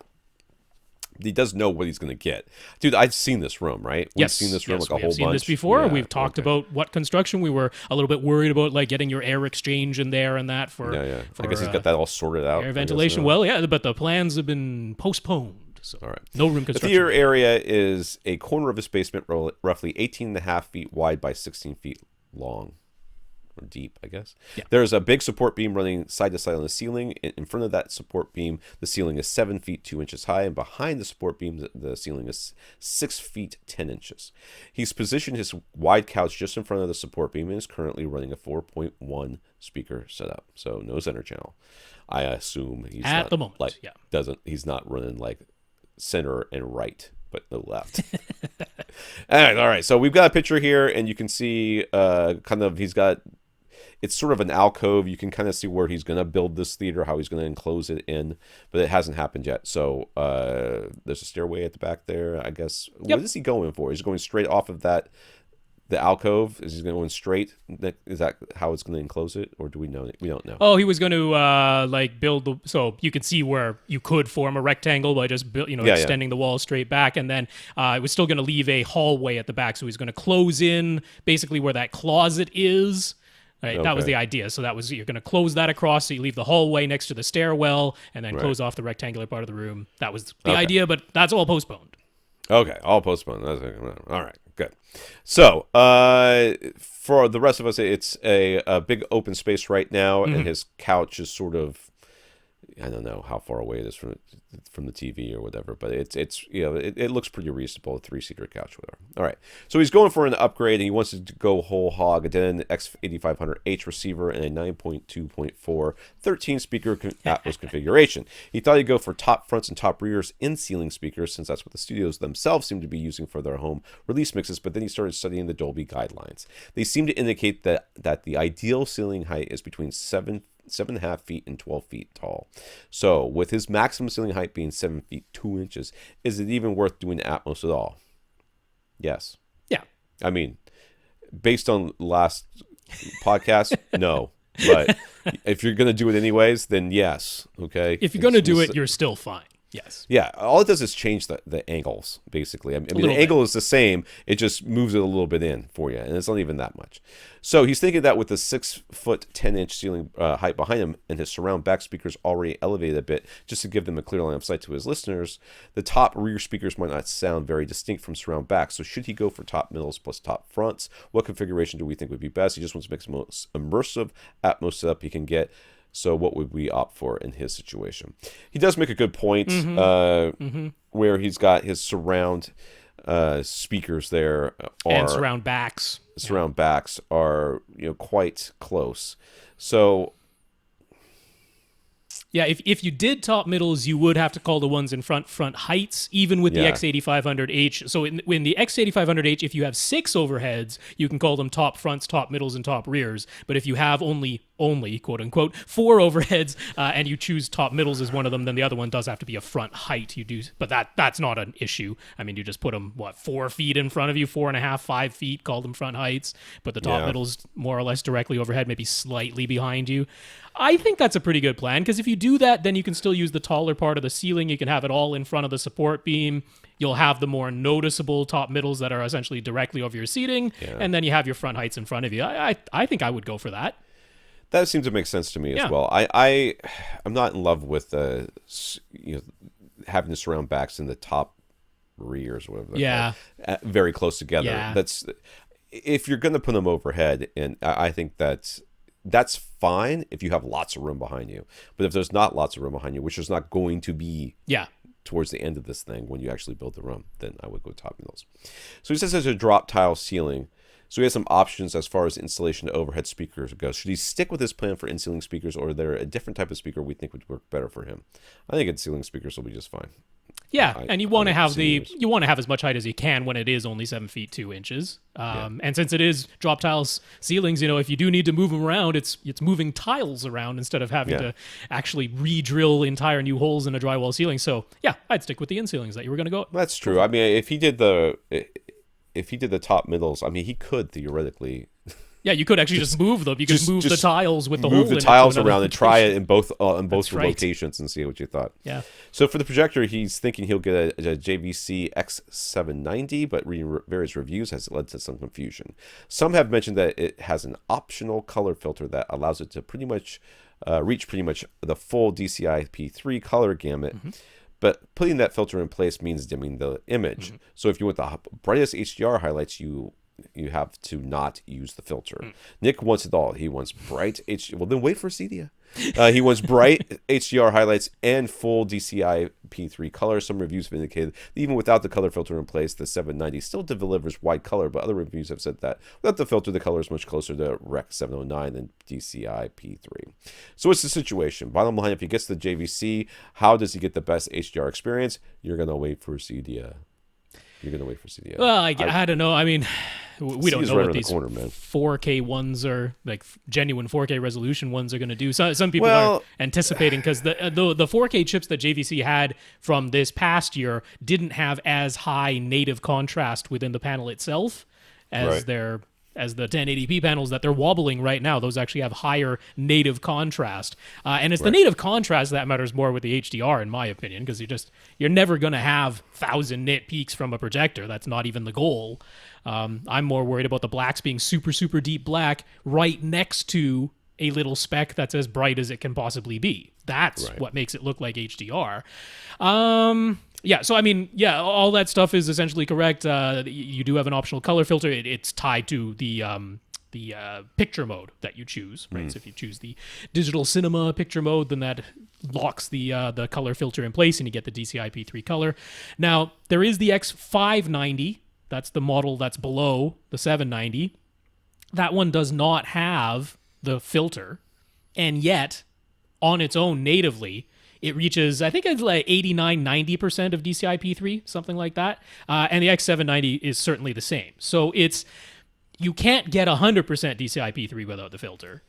He does know what he's going to get. Dude, I've seen this room, right? We've seen this room like a whole bunch. We've seen this before. We've talked about what construction. We were a little bit worried about, like, getting your air exchange in there and that for... I guess he's got that all sorted out. Air ventilation. Well, but the plans have been postponed. So all right. No room construction. The theater area is a corner of his basement, roughly 18.5 feet wide by 16 feet long. Or deep, I guess. Yeah. There's a big support beam running side to side on the ceiling. In front of that support beam, the ceiling is 7 feet 2 inches high, and behind the support beam, the ceiling is 6 feet 10 inches. He's positioned his wide couch just in front of the support beam and is currently running a 4.1 speaker setup, so no center channel. I assume he's at not, the moment. He's not running like center and right, but no left. All right. So we've got a picture here, and you can see he's got. It's sort of an alcove. You can kind of see where he's going to build this theater, how he's going to enclose it in, but it hasn't happened yet. So there's a stairway at the back there, I guess. What is he going for? He's going straight off of that the alcove? Is he going to go in straight? Is that how it's going to enclose it, or do we know? We don't know. Oh, he was going to build so you could see where you could form a rectangle by just extending the wall straight back, and then it was still going to leave a hallway at the back. So he's going to close in basically where that closet is. Right, okay. That was the idea. So you're going to close that across, so you leave the hallway next to the stairwell, and then close off the rectangular part of the room. That was the idea, but that's all postponed. Okay, all postponed. All right, good. So, for the rest of us, it's a big open space right now, and his couch is sort of, I don't know how far away it is from the TV or whatever, but it looks pretty reasonable, a 3-seater couch, whatever. All right, so he's going for an upgrade, and he wants to go whole hog, an X8500H receiver and a 9.2.4 13-speaker Atmos configuration. He thought he'd go for top fronts and top rears in-ceiling speakers, since that's what the studios themselves seem to be using for their home release mixes, but then he started studying the Dolby guidelines. They seem to indicate that the ideal ceiling height is between 7.5 feet and 12 feet tall. So with his maximum ceiling height being 7 feet 2 inches, is it even worth doing Atmos at all? Yes. Yeah. I mean, based on last podcast, no. But if you're going to do it anyways, then yes. Okay. If you're going to do it, you're still fine. Yes. Yeah. All it does is change the angles, basically. I mean, the angle is the same. It just moves it a little bit in for you, and it's not even that much. So he's thinking that with the 6 foot 10-inch ceiling height behind him and his surround back speakers already elevated a bit, just to give them a clear line of sight to his listeners, the top rear speakers might not sound very distinct from surround back. So should he go for top middles plus top fronts? What configuration do we think would be best? He just wants to make the most immersive Atmos setup he can get. So what would we opt for in his situation? He does make a good point where he's got his surround speakers there and surround backs. Surround backs are quite close. So yeah, if you did top middles, you would have to call the ones in front heights, even with the X8500H. So in the X8500H, if you have 6 overheads, you can call them top fronts, top middles, and top rears. But if you have only quote unquote 4 overheads and you choose top middles as one of them, then the other one does have to be a front height. You do, but that's not an issue. I mean, you just put them 4 feet in front of you, 4.5, 5 feet, call them front heights. But the top middles more or less directly overhead, maybe slightly behind you. I think that's a pretty good plan, because if you do that, then you can still use the taller part of the ceiling. You can have it all in front of the support beam. You'll have the more noticeable top middles that are essentially directly over your seating, and then you have your front heights in front of you. I think I would go for that. That seems to make sense to me as well. I'm not in love with having the surround backs in the top rears or whatever. Yeah, very close together. Yeah. That's if you're going to put them overhead, and I think that's fine if you have lots of room behind you. But if there's not lots of room behind you, which there's not going to be towards the end of this thing when you actually build the room, then I would go top middles. So he says there's a drop tile ceiling. So he has some options as far as installation of overhead speakers goes. Should he stick with his plan for in-ceiling speakers, or is there a different type of speaker we think would work better for him? I think in-ceiling speakers will be just fine. Yeah, and you want to have as much height as you can when it is only 7 feet 2 inches. And since it is drop tiles ceilings, if you do need to move them around, it's moving tiles around instead of having to actually re-drill entire new holes in a drywall ceiling. So yeah, I'd stick with the in-ceilings that you were going to go. That's true. I mean, if he did the top middles, I mean, he could theoretically. Yeah, you could actually just move them. You could move the tiles with the hole in it. Move the tiles around and try it in both locations and see what you thought. Yeah. So for the projector, he's thinking he'll get a JVC X790, but reading various reviews has led to some confusion. Some have mentioned that it has an optional color filter that allows it to reach pretty much the full DCI P3 color gamut. But putting that filter in place means dimming the image. So if you want the brightest HDR highlights, you have to not use the filter. Nick wants it all. He wants bright HDR. Well, then wait for CEDIA. He wants bright HDR highlights and full DCI P3 color. Some reviews have indicated that even without the color filter in place, the 790 still delivers white color, but other reviews have said that without the filter, the color is much closer to Rec.709 than DCI P3. So what's the situation? Bottom line, if he gets the JVC, how does he get the best HDR experience? You're going to wait for CEDIA. Well, I don't know. I mean, we don't know what these 4K ones are, like genuine 4K resolution ones, are going to do. So, some people are anticipating, because the 4K chips that JVC had from this past year didn't have as high native contrast within the panel itself. as Right. as the 1080p panels that they're wobbling right now. Those actually have higher native contrast, and it's the Right. native contrast that matters more with the HDR, in my opinion, because you're never going to have 1,000 nit peaks from a projector. That's not even the goal. I'm more worried about the blacks being super, super deep black right next to a little speck that's as bright as it can possibly be. That's Right. what makes it look like HDR. Yeah, so I mean, yeah, all that stuff is essentially correct. You do have an optional color filter. It's tied to the picture mode that you choose, right? So if you choose the digital cinema picture mode, then that locks the color filter in place, and you get the DCI-P3 color. Now, there is the X590. That's the model that's below the 790. That one does not have the filter, and yet, on its own natively, it reaches, I think it's like 89-90% of DCI-P3, something like that. And the X790 is certainly the same. So you can't get 100% DCI-P3 without the filter,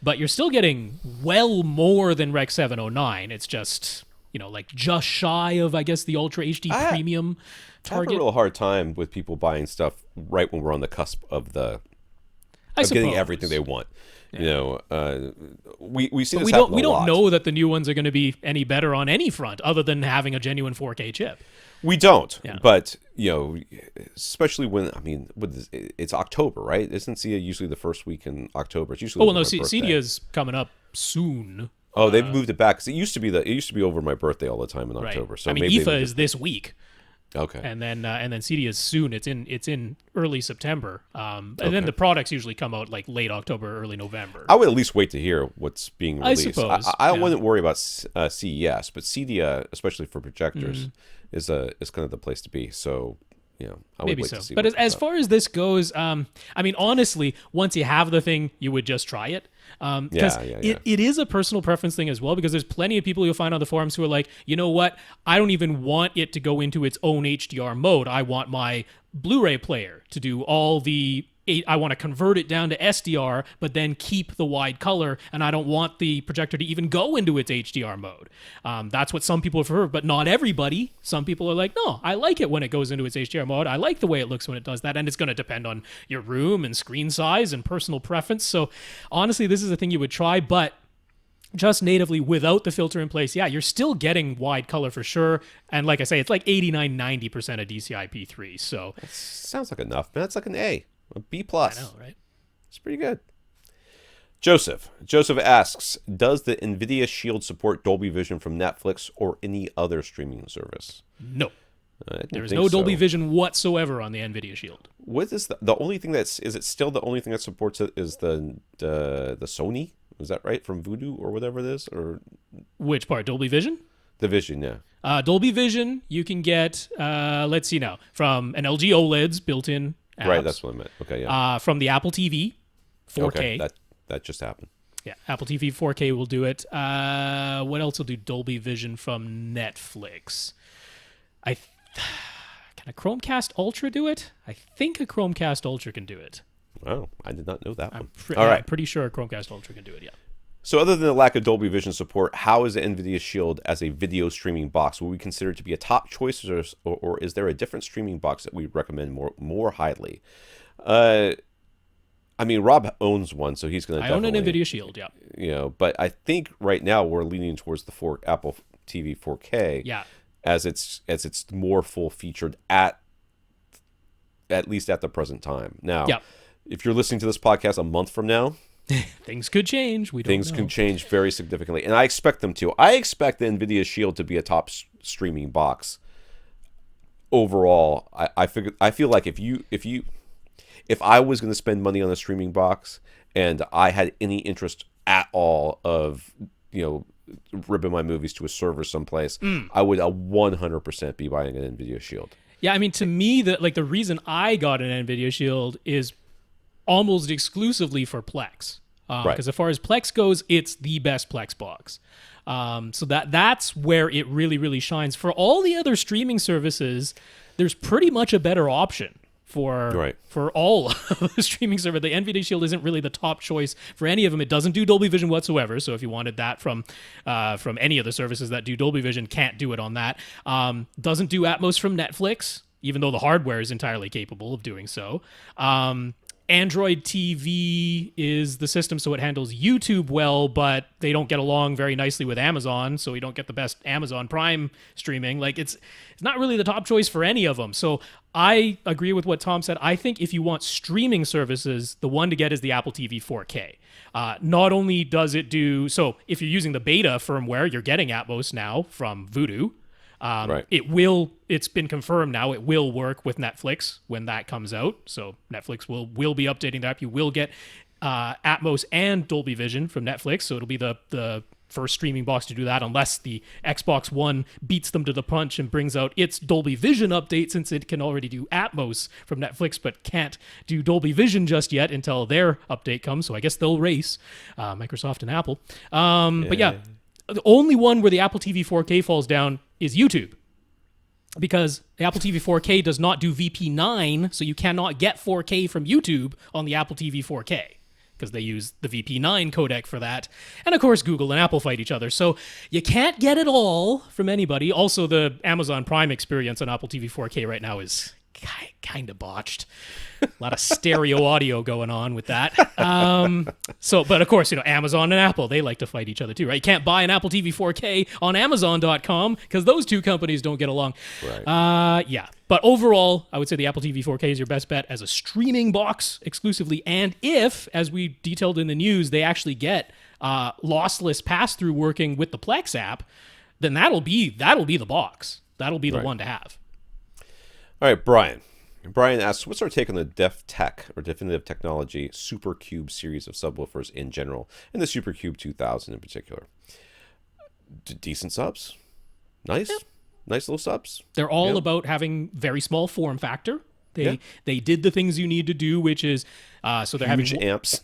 but you're still getting well more than Rec.709. It's just, like just shy of, I guess, the Ultra HD Premium I have a target. real hard time with people buying stuff right when we're on the cusp of getting suppose. everything they want. We see But this happen we a don't lot. know that the new ones are going to be any better on any front other than having a genuine 4K chip. We don't, Yeah. but especially when it's October, right? Isn't CEDIA usually the first week in October? It's usually Oh, well, over no, my birthday. CEDIA's coming up soon. Oh, they've moved it back because it used to be over my birthday all the time in Right. October. So I mean, maybe they IFA moved is this week, it. Okay. and then CEDIA is soon. It's in early September, and then the products usually come out like late October, early November. I would at least wait to hear what's being I released. suppose, I yeah. wouldn't worry about CES, but CEDIA, especially for projectors, is kind of the place to be. So, I would Maybe wait so. to see. But what as comes out. far as this goes, I mean, honestly, once you have the thing, you would just try it. Because Yeah. it is a personal preference thing as well, because there's plenty of people you'll find on the forums who are like, you know what? I don't even want it to go into its own HDR mode. I want my Blu-ray player to do all the... I want to convert it down to SDR, but then keep the wide color, and I don't want the projector to even go into its HDR mode. That's what some people prefer, but not everybody. Some people are like, no, I like it when it goes into its HDR mode. I like the way it looks when it does that, and it's going to depend on your room and screen size and personal preference. So honestly, this is a thing you would try, but just natively without the filter in place, yeah, you're still getting wide color for sure. And like I say, it's like 89-90% of DCI-P3. So Sounds like enough, man. That's like an A B plus. I know, right? It's pretty good. Joseph asks, does the NVIDIA Shield support Dolby Vision from Netflix or any other streaming service? No. I didn't There is think no Dolby so. Vision whatsoever on the NVIDIA Shield. What is the only thing is it still the only thing that supports it is the Sony? Is that right? From Voodoo or whatever it is? Or Which part? Dolby Vision? the Vision, yeah. Dolby Vision, you can get, let's see now, from an LG OLED's built-in apps. Right, that's what I meant. Okay, yeah. From the Apple TV 4K. Okay, that just happened. Yeah, Apple TV 4K will do it. What else will do Dolby Vision from Netflix? Can a Chromecast Ultra do it? I think a Chromecast Ultra can do it. Oh, I did not know that one. I'm All right. pretty sure a Chromecast Ultra can do it, yeah. So other than the lack of Dolby Vision support, how is the NVIDIA Shield as a video streaming box? Will we consider it to be a top choice, or is there a different streaming box that we recommend more highly? I mean, Rob owns one, so he's going to I own definitely... an NVIDIA Shield, yeah. But I think right now we're leaning towards the Apple TV 4K. Yeah. As it's more full featured at least at the present time. Now, Yeah. if you're listening to this podcast a month from now, Things could change. We don't things know. can change very significantly, and I expect them to. I expect the NVIDIA Shield to be a top streaming box. Overall, I feel like if I was going to spend money on a streaming box and I had any interest at all of ribbing my movies to a server someplace, I would 100% be buying an NVIDIA Shield. Yeah, I mean, to me, the reason I got an NVIDIA Shield is almost exclusively for Plex. Right. Because as far as Plex goes, it's the best Plex box. So that's where it really, really shines. For all the other streaming services, there's pretty much a better option for all of the streaming service. The NVIDIA Shield isn't really the top choice for any of them. It doesn't do Dolby Vision whatsoever. So if you wanted that from any of the services that do Dolby Vision, can't do it on that. Doesn't do Atmos from Netflix. even though the hardware is entirely capable of doing so. Android TV is the system, so it handles YouTube well, but they don't get along very nicely with Amazon, so we don't get the best Amazon Prime streaming. Like, it's not really the top choice for any of them. So I agree with what Tom said. I think if you want streaming services, the one to get is the Apple TV 4K. Not only does it do... So if you're using the beta firmware, you're getting Atmos now from Voodoo. Right. It's been confirmed now, it will work with Netflix when that comes out. So Netflix will be updating that. You will get Atmos and Dolby Vision from Netflix. So it'll be the first streaming box to do that, unless the Xbox One beats them to the punch and brings out its Dolby Vision update, since it can already do Atmos from Netflix, but can't do Dolby Vision just yet until their update comes. So I guess they'll race, Microsoft and Apple. But yeah, the only one where the Apple TV 4K falls down is YouTube, because the Apple TV 4K does not do VP9, so you cannot get 4K from YouTube on the Apple TV 4K, because they use the VP9 codec for that. And of course, Google and Apple fight each other, so you can't get it all from anybody. Also, the Amazon Prime experience on Apple TV 4K right now is kind of botched. A lot of stereo audio going on with that. But of course, Amazon and Apple, they like to fight each other too, right? You can't buy an Apple TV 4K on Amazon.com because those two companies don't get along. Right. Yeah. But overall, I would say the Apple TV 4K is your best bet as a streaming box exclusively. And if, as we detailed in the news, they actually get lossless pass-through working with the Plex app, then that'll be the box. That'll be the one to have. All right, Brian. Brian asks, what's our take on the Definitive Technology SuperCube series of subwoofers in general, and the SuperCube 2000 in particular? Decent subs. Nice. Yeah. Nice little subs. They're all about having very small form factor. They did the things you need to do, which is so they're huge having amps.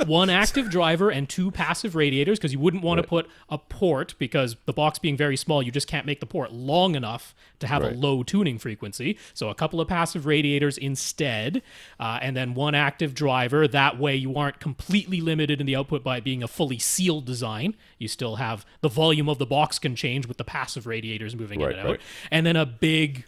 one active driver and two passive radiators, because you wouldn't want to put a port, because the box being very small, you just can't make the port long enough to have a low tuning frequency. So a couple of passive radiators instead, and then one active driver. That way you aren't completely limited in the output by it being a fully sealed design. You still have the volume of the box can change with the passive radiators moving in and out. And then a big,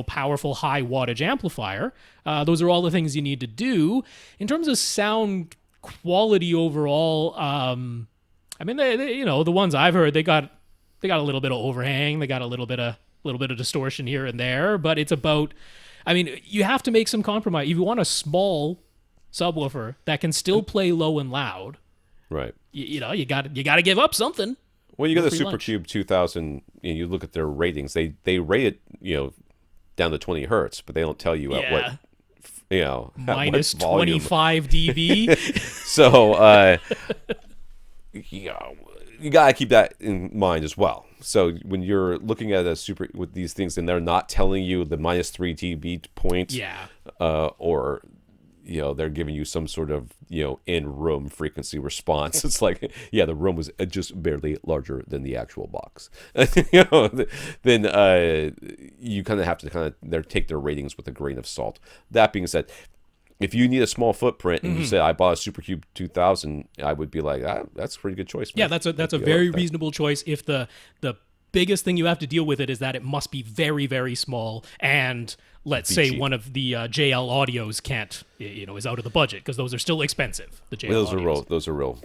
powerful high wattage amplifier. Those are all the things you need to do. In terms of sound quality overall, the ones I've heard, they got a little bit of overhang, they got a little bit of distortion here and there, but it's about, you have to make some compromise. If you want a small subwoofer that can still play low and loud, right? You got to give up something. Well, you got the SuperCube 2000, you look at their ratings, they rate it, down to 20 hertz, but they don't tell you at what, minus 25 dB. So, you got to keep that in mind as well. So when you're looking at with these things and they're not telling you the minus 3 dB point, or they're giving you some sort of in-room frequency response. It's like, the room was just barely larger than the actual box. Then you kind of have to take their ratings with a grain of salt. That being said, if you need a small footprint and you say I bought a SuperCube 2000, I would be like, that's a pretty good choice, man. Yeah, that's a very reasonable choice. If the biggest thing you have to deal with it is that it must be very, very small, and let's say cheap. One of the JL audios can't, is out of the budget, because those are still expensive. The JL those are real,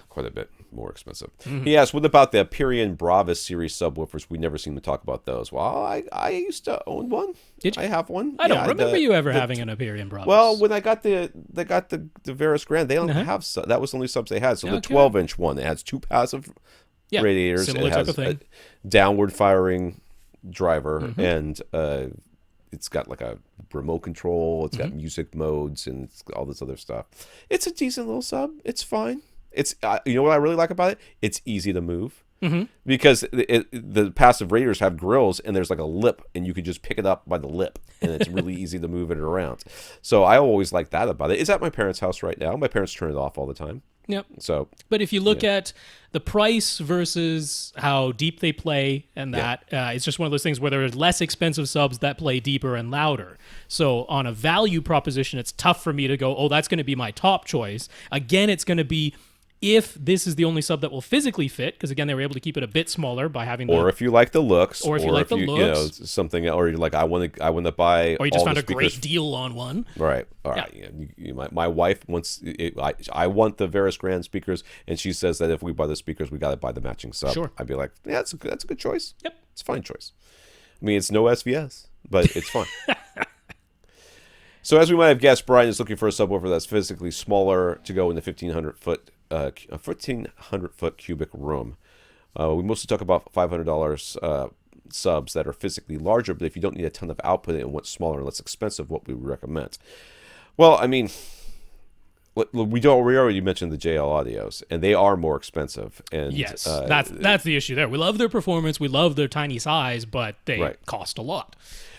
quite a bit more expensive. He asked, what about the Aperion Bravus series subwoofers? We never seem to talk about those. Well, I used to own one. Did you? I have one. I don't remember you ever having an Aperion Bravus. Well, when I got the Varus Grand, they don't have that was the only subs they had. So the 12-inch one, it has two passive radiators. Similar it type has of thing. A downward firing driver, and it's got like a remote control. It's got music modes and all this other stuff. It's a decent little sub. It's fine. It's what I really like about it? It's easy to move. Because the passive radiators have grills and there's like a lip, and you can just pick it up by the lip, and it's really easy to move it around. So I always like that about it. It's at my parents' house right now. My parents turn it off all the time. Yep. So, but if you look at the price versus how deep they play, and that it's just one of those things where there are less expensive subs that play deeper and louder. So on a value proposition, it's tough for me to go, oh, that's going to be my top choice. Again, it's going to be if this is the only sub that will physically fit, because again, they were able to keep it a bit smaller by having or if you like the looks, or if you like the looks, you know, something, or you're like, I want to buy, or you just found a great deal on one. Right. All right. Yeah. My wife wants I want the Varus Grand speakers, and she says that if we buy the speakers, we got to buy the matching sub. Sure. I'd be like, yeah, that's a good choice. Yep. It's a fine choice. I mean, it's no SVS, but it's fun. So as we might have guessed, Brian is looking for a subwoofer that's physically smaller to go in the 1,500-foot cubic room. We mostly talk about $500 subs that are physically larger, but if you don't need a ton of output and want smaller and less expensive, what we would recommend? Well, I mean, we already mentioned the JL Audios, and they are more expensive. And yes, that's the issue there. We love their performance, we love their tiny size, but they cost a lot.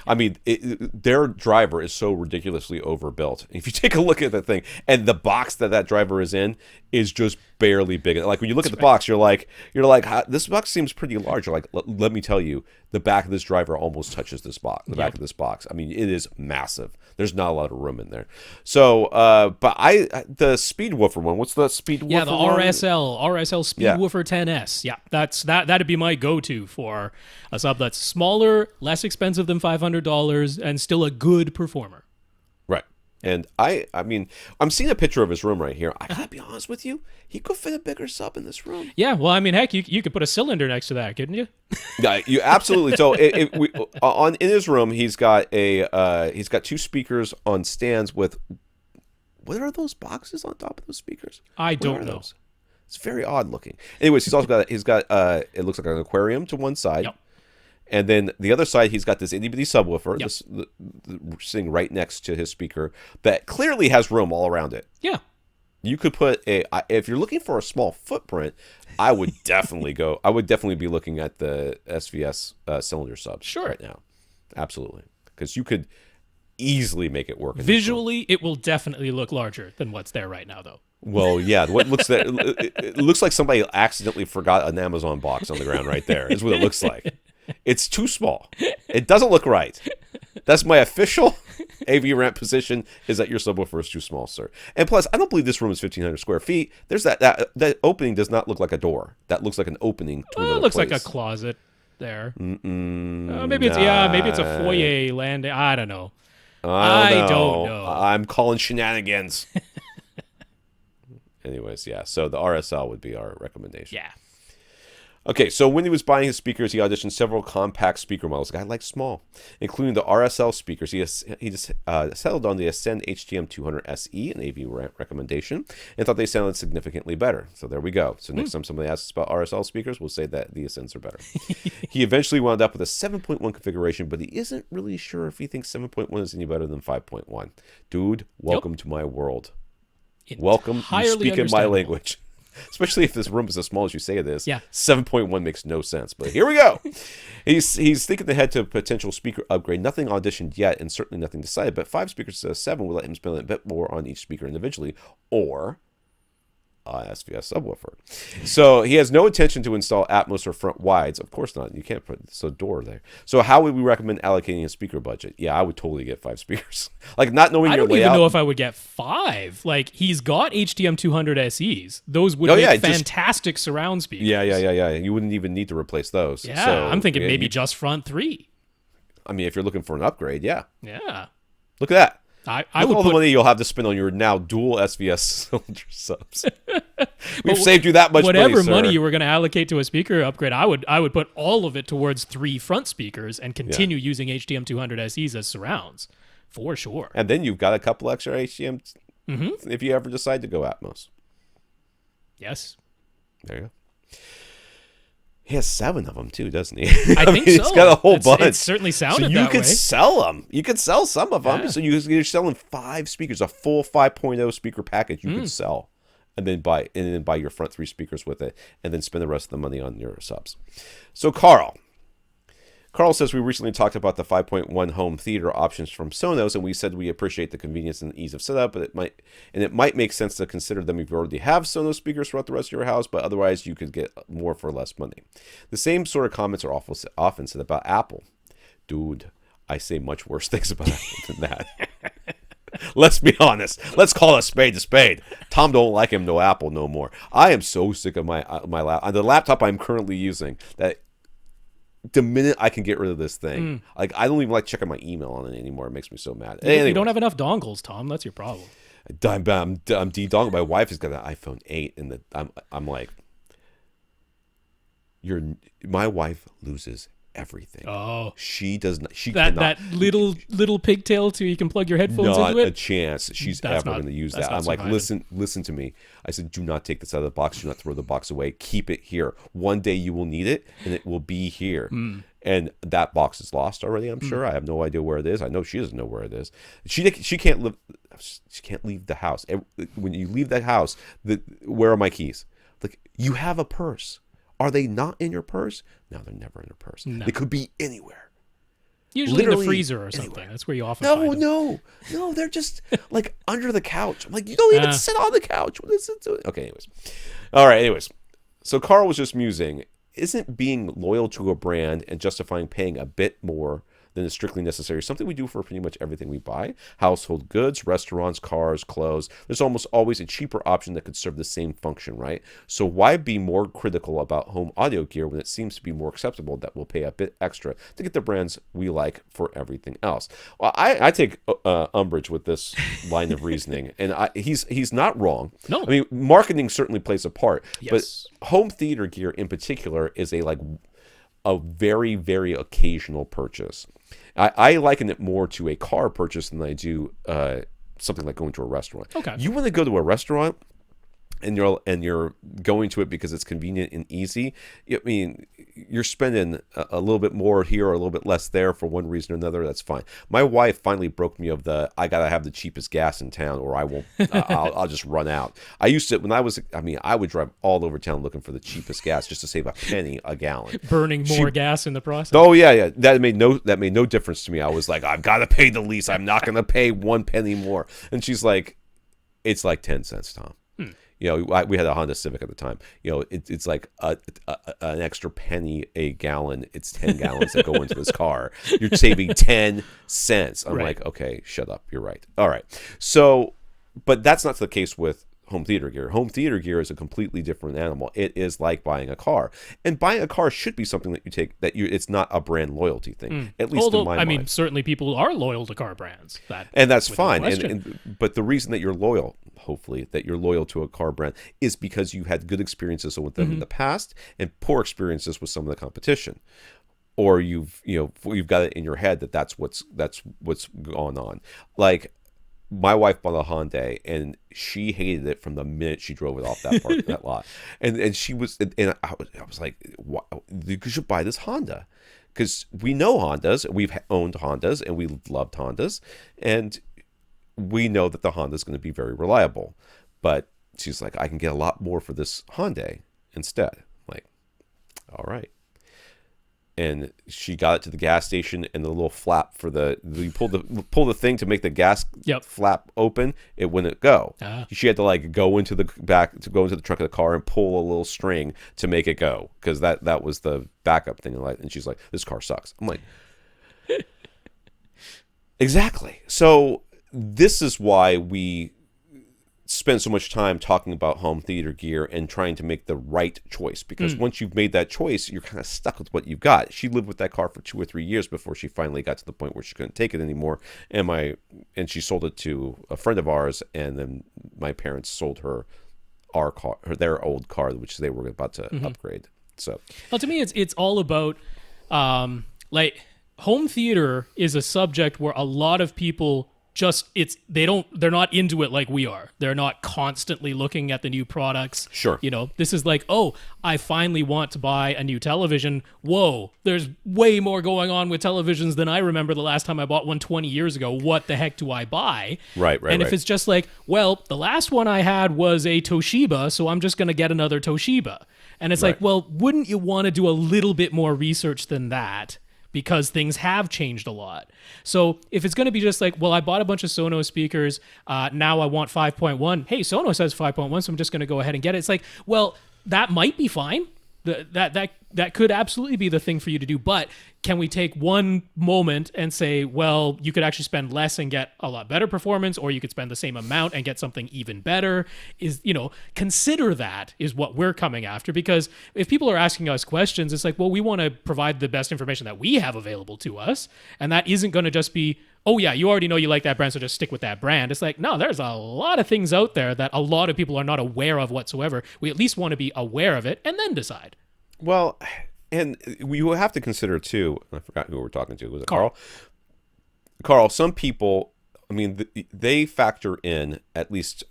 I mean, their driver is so ridiculously overbuilt. If you take a look at the thing, and the box that driver is in is just barely big. Like when you look at the box, you're like, this box seems pretty large. You're like, let me tell you, the back of this driver almost touches this box. The back of this box. I mean, it is massive. There's not a lot of room in there. So, but the Speedwoofer one. What's the Speedwoofer? Yeah, the RSL Speedwoofer 10S. Yeah, that'd be my go-to for a sub that's smaller, less expensive than $500, and still a good performer. Right. And I mean, I'm seeing a picture of his room right here. I gotta be honest with you, he could fit a bigger sub in this room. Yeah, well, I mean, heck, you could put a cylinder next to that, couldn't you? Yeah, you absolutely. So in his room, he's got two speakers on stands with, what are those boxes on top of those speakers? I don't know. Those? It's very odd looking. Anyways, he's got it looks like an aquarium to one side. Yep. And then the other side, he's got this itty-bitty subwoofer sitting right next to his speaker that clearly has room all around it. Yeah. You could put if you're looking for a small footprint, I would definitely be looking at the SVS cylinder subs right now. Absolutely. Because you could easily make it work. Visually, it will definitely look larger than what's there right now, though. Well, yeah. It looks like somebody accidentally forgot an Amazon box on the ground right there, is what it looks like. It's too small. It doesn't look right. That's my official AVRant position, is that your subwoofer is too small, sir. And plus, I don't believe this room is 1,500 square feet. There's that opening does not look like a door. That looks like an opening to another It looks place. like a closet there. Maybe it's a foyer landing. I don't know. I don't know. I'm calling shenanigans. Anyways, yeah. So the RSL would be our recommendation. Yeah. Okay, so when he was buying his speakers, he auditioned several compact speaker models. The guy likes small, including the RSL speakers. He just settled on the Ascend HDM200 SE, an AVRant recommendation, and thought they sounded significantly better. So there we go. So next time somebody asks us about RSL speakers, we'll say that the Ascends are better. He eventually wound up with a 7.1 configuration, but he isn't really sure if he thinks 7.1 is any better than 5.1. Dude, welcome to my world. Welcome. You speak in my language. Especially if this room is as small as you say it is. Yeah. 7.1 makes no sense. But here we go. He's thinking ahead to a potential speaker upgrade. Nothing auditioned yet, and certainly nothing decided. But 5 speakers instead of 7 will let him spend a bit more on each speaker individually, or SVS subwoofer. So he has no intention to install Atmos or front wides. Of course not. You can't put a door there. So how would we recommend allocating a speaker budget? Yeah, I would totally get 5 speakers. Like, not knowing your layout. I don't even know if I would get 5. Like, he's got HDM200 SEs. Those would make fantastic surround speakers. Yeah. You wouldn't even need to replace those. Yeah, so, I'm thinking maybe just front 3. I mean, if you're looking for an upgrade, yeah. Yeah. Look at that. I would all the money you'll have to spend on your now dual SVS cylinder subs. We've saved you that much money, whatever sir. money you were going to allocate to a speaker upgrade, I would put all of it towards 3 front speakers and continue using HDM200 SEs as surrounds, for sure. And then you've got a couple extra HDM if you ever decide to go Atmos. Yes. There you go. He has 7 of them too, doesn't he? I think so. He's got a whole bunch. It certainly sounded so you that could way. sell them. You could sell some of them. Yeah. So you're selling 5 speakers, a full 5.0 speaker package. You could sell, and then buy your front 3 speakers with it, and then spend the rest of the money on your subs. So Karl says we recently talked about the 5.1 home theater options from Sonos, and we said we appreciate the convenience and ease of setup, but it might make sense to consider them if you already have Sonos speakers throughout the rest of your house, but otherwise you could get more for less money. The same sort of comments are often said about Apple. Dude, I say much worse things about Apple than that. Let's be honest. Let's call a spade a spade. Tom don't like him no Apple no more. I am so sick of the laptop I'm currently using that the minute I can get rid of this thing, like I don't even like checking my email on it anymore. It makes me so mad. You don't have enough dongles, Tom. That's your problem. I'm de-dongling. My wife has got an iPhone 8, and I'm like, my wife loses everything. Oh, she does not. She that cannot. That little pigtail so you can plug your headphones not into it. a chance she's ever going to use that. I'm like, listen to me. I said, do not take this out of the box. Do not throw the box away. Keep it here. One day you will need it, and it will be here. And that box is lost already. I'm sure. I have no idea where it is. I know she doesn't know where it is. She can't live. She can't leave the house. When you leave that house, where are my keys? Like, you have a purse. Are they not in your purse? No, they're never in your purse. No. They could be anywhere. Usually in the freezer or something. Anywhere. That's where you often find them. No. They're just like under the couch. I'm like, you don't even sit on the couch. What is it doing? Okay, anyways. All right, anyways. So Karl was just musing. Isn't being loyal to a brand and justifying paying a bit more than is strictly necessary something we do for pretty much everything we buy? Household goods, restaurants, cars, clothes. There's almost always a cheaper option that could serve the same function, right? So why be more critical about home audio gear when it seems to be more acceptable that we'll pay a bit extra to get the brands we like for everything else? Well, I take umbrage with this line of reasoning, and he's not wrong. No, I mean, marketing certainly plays a part, yes. But home theater gear in particular is a very, very occasional purchase. I liken it more to a car purchase than I do something like going to a restaurant. Okay. You want to go to a restaurant and you're going to it because it's convenient and easy. I mean, you're spending a little bit more here or a little bit less there for one reason or another. That's fine. My wife finally broke me of I gotta have the cheapest gas in town, or I won't. I'll just run out. I used to I would drive all over town looking for the cheapest gas just to save a penny a gallon, burning more gas in the process. Oh yeah. That made no difference to me. I was like, I've got to pay the lease. I'm not gonna pay 1 penny more. And she's like, it's like 10 cents, Tom. You know, we had a Honda Civic at the time. You know, it's like an extra penny a gallon. It's 10 gallons that go into this car. You're saving 10 cents. I'm like, okay, shut up. You're right. All right. So, but that's not the case with home theater gear. Home theater gear is a completely different animal. It is like buying a car, and buying a car should be something that you take. It's not a brand loyalty thing, at least in my mind. I mean, certainly people are loyal to car brands, and that's fine. But the reason that you're loyal, hopefully, that you're loyal to a car brand is because you had good experiences with them in the past and poor experiences with some of the competition, or you've got it in your head that that's what's going on. Like, my wife bought a Hyundai, and she hated it from the minute she drove it off that lot. And she was, and I was like, you should buy this Honda, because we know Hondas, we've owned Hondas, and we loved Hondas, and we know that the Honda is going to be very reliable. But she's like, I can get a lot more for this Hyundai instead. I'm like, all right. And she got it to the gas station, and the little flap for you pull the thing to make the gas flap open. It wouldn't go. She had to go into the trunk of the car and pull a little string to make it go, because that was the backup thing. And she's like, this car sucks. I'm like, exactly. So this is why we spend so much time talking about home theater gear and trying to make the right choice, because once you've made that choice, you're kind of stuck with what you've got. She lived with that car for 2 or 3 years before she finally got to the point where she couldn't take it anymore, and she sold it to a friend of ours, and then my parents sold her their old car, which they were about to upgrade. So, well, to me, it's all about home theater is a subject where a lot of people they're not into it like we are. They're not constantly looking at the new products. Sure. You know, this is like, oh, I finally want to buy a new television. Whoa, there's way more going on with televisions than I remember the last time I bought one 20 years ago. What the heck do I buy? Right. And if it's just like, well, the last one I had was a Toshiba, so I'm just going to get another Toshiba. And it's like, well, wouldn't you want to do a little bit more research than that? Because things have changed a lot. So if it's going to be just like, well, I bought a bunch of Sonos speakers, now I want 5.1. Hey, Sonos says 5.1, so I'm just going to go ahead and get it. It's like, well, that might be fine. that could absolutely be the thing for you to do. But can we take one moment and say, well, you could actually spend less and get a lot better performance, or you could spend the same amount and get something even better? Consider that is what we're coming after. Because if people are asking us questions, it's like, well, we want to provide the best information that we have available to us. And that isn't going to just be, oh yeah, you already know you like that brand, so just stick with that brand. It's like, no, there's a lot of things out there that a lot of people are not aware of whatsoever. We at least want to be aware of it and then decide. Well, and you have to consider too, I forgot who we're talking to. Was it Karl? Karl, some people, I mean, they factor in, at least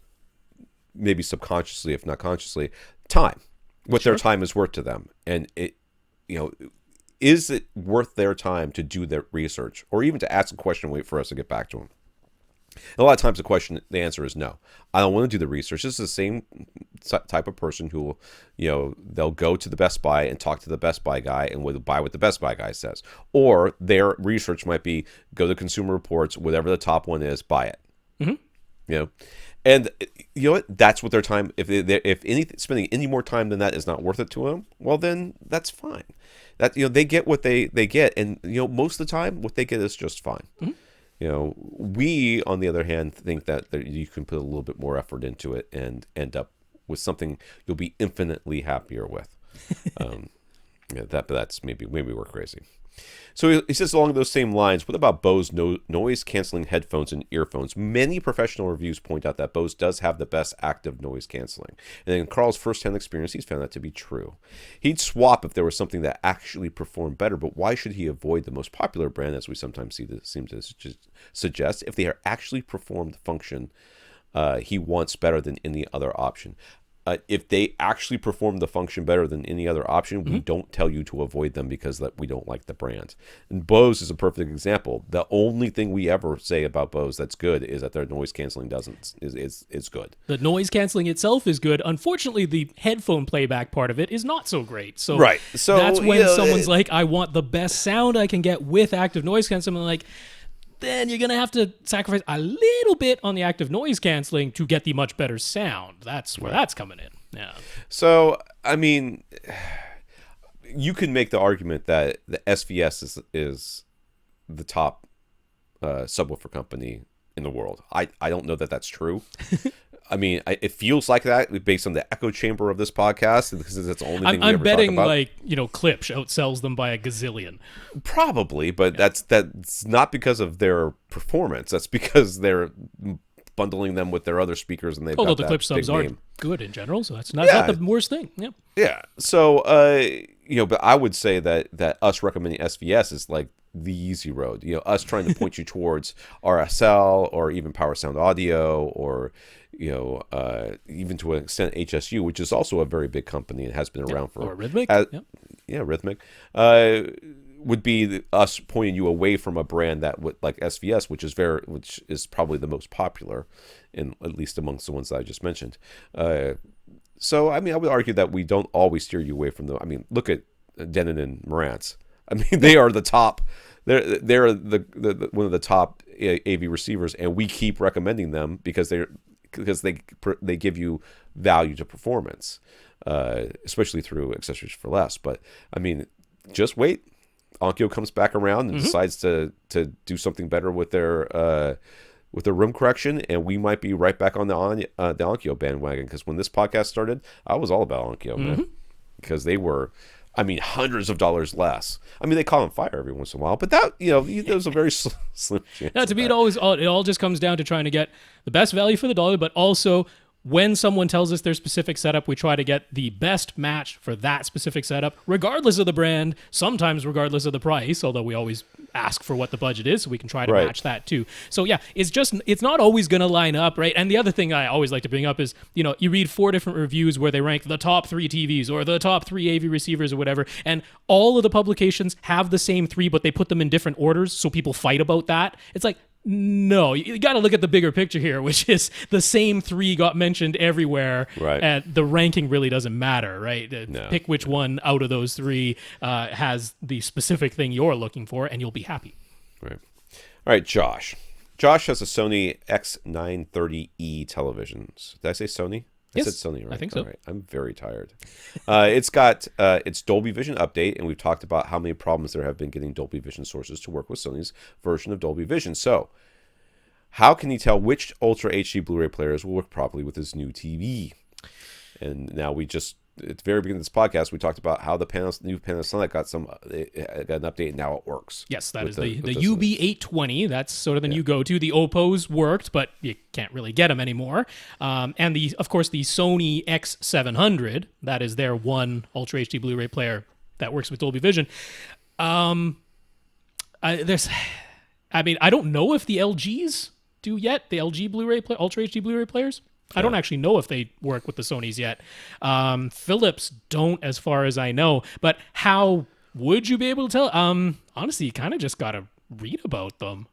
maybe subconsciously, if not consciously, time, what their time is worth to them. And is it worth their time to do their research, or even to ask a question and wait for us to get back to them? And a lot of times the answer is no. I don't want to do the research. This is the same type of person who, they'll go to the Best Buy and talk to the Best Buy guy and will buy what the Best Buy guy says. Or their research might be go to Consumer Reports, whatever the top one is, buy it. Mm-hmm. And you know what? That's what their time. If spending any more time than that is not worth it to them, well, then that's fine. That they get what they get, and most of the time what they get is just fine. Mm-hmm. We, on the other hand, think that you can put a little bit more effort into it and end up with something you'll be infinitely happier with. That's maybe we're crazy. So he says along those same lines, what about Bose noise-canceling headphones and earphones? Many professional reviews point out that Bose does have the best active noise canceling. And in Karl's first-hand experience, he's found that to be true. He'd swap if there was something that actually performed better, but why should he avoid the most popular brand, as we sometimes seem to suggest, if they are actually perform the function he wants better than any other option? If they actually perform the function better than any other option, we don't tell you to avoid them because we don't like the brand. And Bose is a perfect example. The only thing we ever say about Bose that's good is that their noise canceling is good. The noise canceling itself is good. Unfortunately, the headphone playback part of it is not so great. So that's when someone's like, I want the best sound I can get with active noise canceling. I'm like, then you're going to have to sacrifice a little bit on the active noise canceling to get the much better sound. That's where that's coming in. Yeah. So, I mean, you can make the argument that the SVS is the top subwoofer company in the world. I don't know that that's true. I mean, it feels like that based on the echo chamber of this podcast, because that's the only thing we ever betting talk about. Klipsch outsells them by a gazillion. Probably, but that's not because of their performance. That's because they're bundling them with their other speakers, and they've got the that Klipsch subs are good in general, so that's not the worst thing. Yeah. Yeah. So, but I would say that us recommending SVS is like the easy road. Us trying to point you towards RSL or even Power Sound Audio, or even to an extent HSU, which is also a very big company and has been around for. Or Rhythmic. Rhythmic. Would be us pointing you away from a brand that would, like SVS, which is probably the most popular, at least amongst the ones that I just mentioned. So I mean, I would argue that we don't always steer you away from them. I mean, look at Denon and Marantz. I mean, they are the top. They're the one of the top AV receivers, and we keep recommending them because they give you value to performance, especially through accessories for less. But I mean, just wait. Onkyo comes back around and decides to do something better with their room correction, and we might be right back on the Onkyo bandwagon. Because when this podcast started, I was all about Onkyo, man, because they were, I mean, hundreds of dollars less. I mean, they call on fire every once in a while, but that there was a very slim chance. To me, it all just comes down to trying to get the best value for the dollar, but also, when someone tells us their specific setup, we try to get the best match for that specific setup, regardless of the brand, sometimes regardless of the price, although we always ask for what the budget is so we can try to match that too. So yeah, it's not always going to line up, right? And the other thing I always like to bring up is, you read 4 different reviews where they rank the top 3 TVs or the top 3 AV receivers or whatever, and all of the publications have the same 3, but they put them in different orders, so people fight about that. It's like, no, you got to look at the bigger picture here, which is the same 3 got mentioned everywhere, and the ranking really doesn't matter, right? Pick which one out of those 3 has the specific thing you're looking for, and you'll be happy. Right. All right, Josh. Josh has a Sony X930E television. Did I say Sony? I Yes, said Sony, right? I think so. All right. I'm very tired. It's got its Dolby Vision update, and we've talked about how many problems there have been getting Dolby Vision sources to work with Sony's version of Dolby Vision. So, how can he tell which Ultra HD Blu-ray players will work properly with his new TV? And now at the very beginning of this podcast, we talked about how the new Panasonic got an update, and now it works. Yes, that is the UB820. That's sort of the new go-to. The Oppos worked, but you can't really get them anymore. And of course, the Sony X700. That is their one Ultra HD Blu-ray player that works with Dolby Vision. I don't know if the LGs do yet. The LG Blu-ray Ultra HD Blu-ray players. I don't actually know if they work with the Sonys yet. Philips don't, as far as I know. But how would you be able to tell? Honestly, you kind of just got to read about them.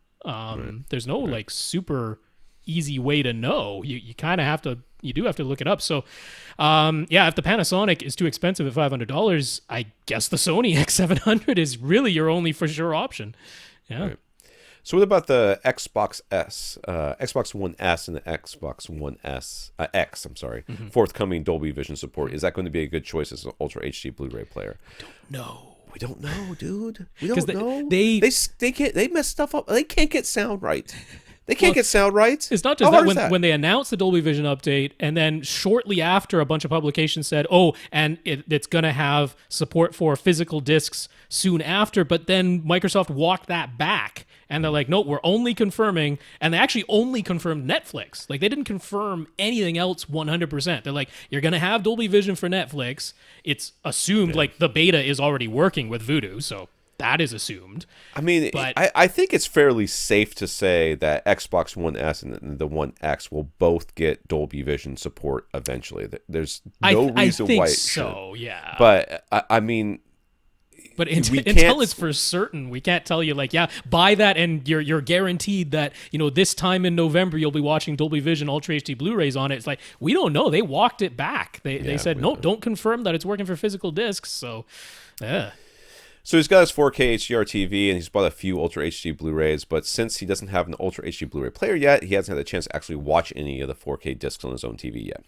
There's no like super easy way to know. You kind of have to. You do have to look it up. So, if the Panasonic is too expensive at $500, I guess the Sony X700 is really your only for sure option. Yeah. Right. So what about the Xbox S, Xbox One S, and the Xbox One S X? I'm sorry, forthcoming Dolby Vision support. Is that going to be a good choice as an Ultra HD Blu-ray player? No, we don't know, dude. We don't know. They mess stuff up. They can't get sound right. They can't get sound right. It's not just when they announced the Dolby Vision update, and then shortly after, a bunch of publications said, and it's going to have support for physical discs soon after, but then Microsoft walked that back, and they're like, no, we're only confirming, and they actually only confirmed Netflix. Like, they didn't confirm anything else 100%. They're like, you're going to have Dolby Vision for Netflix. It's assumed, like, the beta is already working with Vudu, so that is assumed. I mean, but I think it's fairly safe to say that Xbox One S and the One X will both get Dolby Vision support eventually. There's no reason why it should. Yeah. But I mean, but until it's for certain, we can't tell you like, buy that and you're guaranteed that, this time in November you'll be watching Dolby Vision Ultra HD Blu-rays on it. It's like, we don't know. They walked it back. They said, no, don't confirm that it's working for physical discs. So, yeah. So he's got his 4K HDR TV, and he's bought a few Ultra HD Blu-rays, but since he doesn't have an Ultra HD Blu-ray player yet, he hasn't had a chance to actually watch any of the 4K discs on his own TV yet.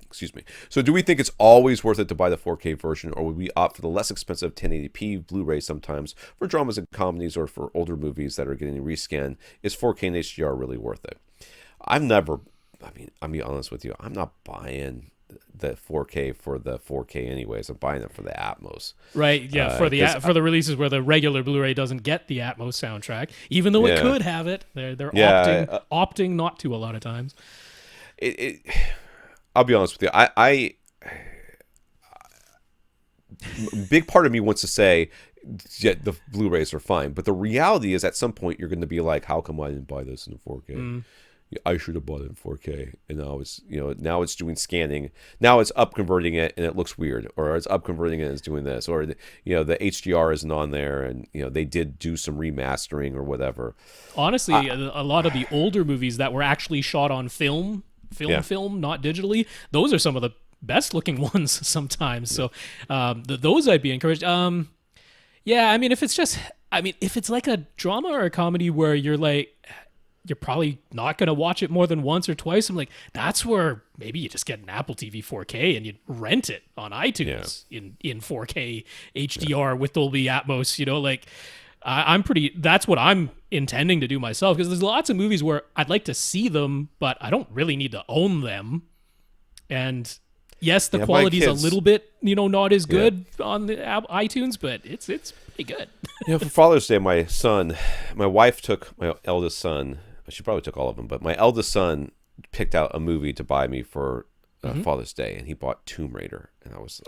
Excuse me. So do we think it's always worth it to buy the 4K version, or would we opt for the less expensive 1080p Blu-ray sometimes for dramas and comedies or for older movies that are getting rescanned? Is 4K and HDR really worth it? I'll be honest with you, I'm not buying the 4K for the 4K anyways. I'm buying it for the Atmos. Right, yeah, for the releases where the regular Blu-ray doesn't get the Atmos soundtrack, even though it could have it. They're opting not to a lot of times. I'll be honest with you. I big part of me wants to say the Blu-rays are fine, but the reality is at some point you're going to be like, how come I didn't buy this in 4K? I should have bought it in 4K, and now it's doing scanning. Now it's up converting it, and it looks weird, or it's up converting it and it's doing this, or the HDR isn't on there, and they did do some remastering or whatever. Honestly, a lot of the older movies that were actually shot on film, not digitally, those are some of the best looking ones sometimes. So those I'd be encouraged. If it's like a drama or a comedy where you're probably not going to watch it more than once or twice, I'm like, that's where maybe you just get an Apple TV 4K and you rent it on iTunes in 4K HDR with Dolby Atmos, that's what I'm intending to do myself, because there's lots of movies where I'd like to see them, but I don't really need to own them. And yes, the quality's a little bit, not as good on the iTunes, but it's pretty good. For Father's Day, my wife took my eldest son. She probably took all of them, but my eldest son picked out a movie to buy me for Father's Day, and he bought Tomb Raider, and I was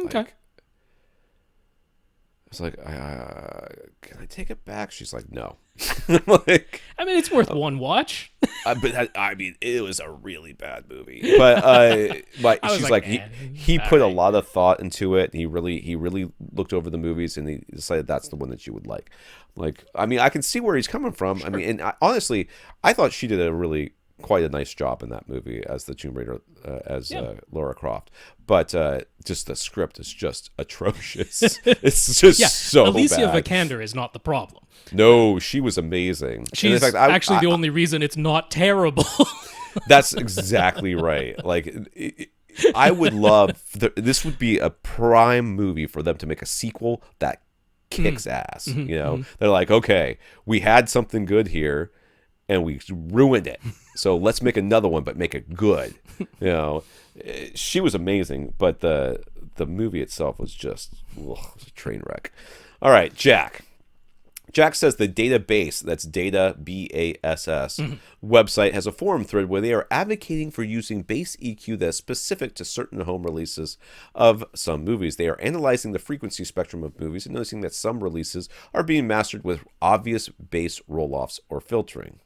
like, can I take it back? She's like, no. It's worth one watch. But it was a really bad movie. But she's like he put a lot of thought into it. And he really looked over the movies, and he decided that's the one that you would like. I can see where he's coming from. Sure. Honestly, I thought she did quite a nice job in that movie as the Tomb Raider, Lara Croft. But just the script is just atrocious. It's just so Alicia bad. Vikander is not the problem. No, she was amazing. She's the only reason it's not terrible. That's exactly right. Like, I would love this would be a prime movie for them to make a sequel that kicks ass. You know, they're like, okay, we had something good here, and we ruined it. So let's make another one, but make it good. You know, she was amazing, but the movie itself was just it was a train wreck. All right, Jack. Jack says the database, that's Data BASS, website has a forum thread where they are advocating for using bass EQ that is specific to certain home releases of some movies. They are analyzing the frequency spectrum of movies and noticing that some releases are being mastered with obvious bass roll-offs or filtering.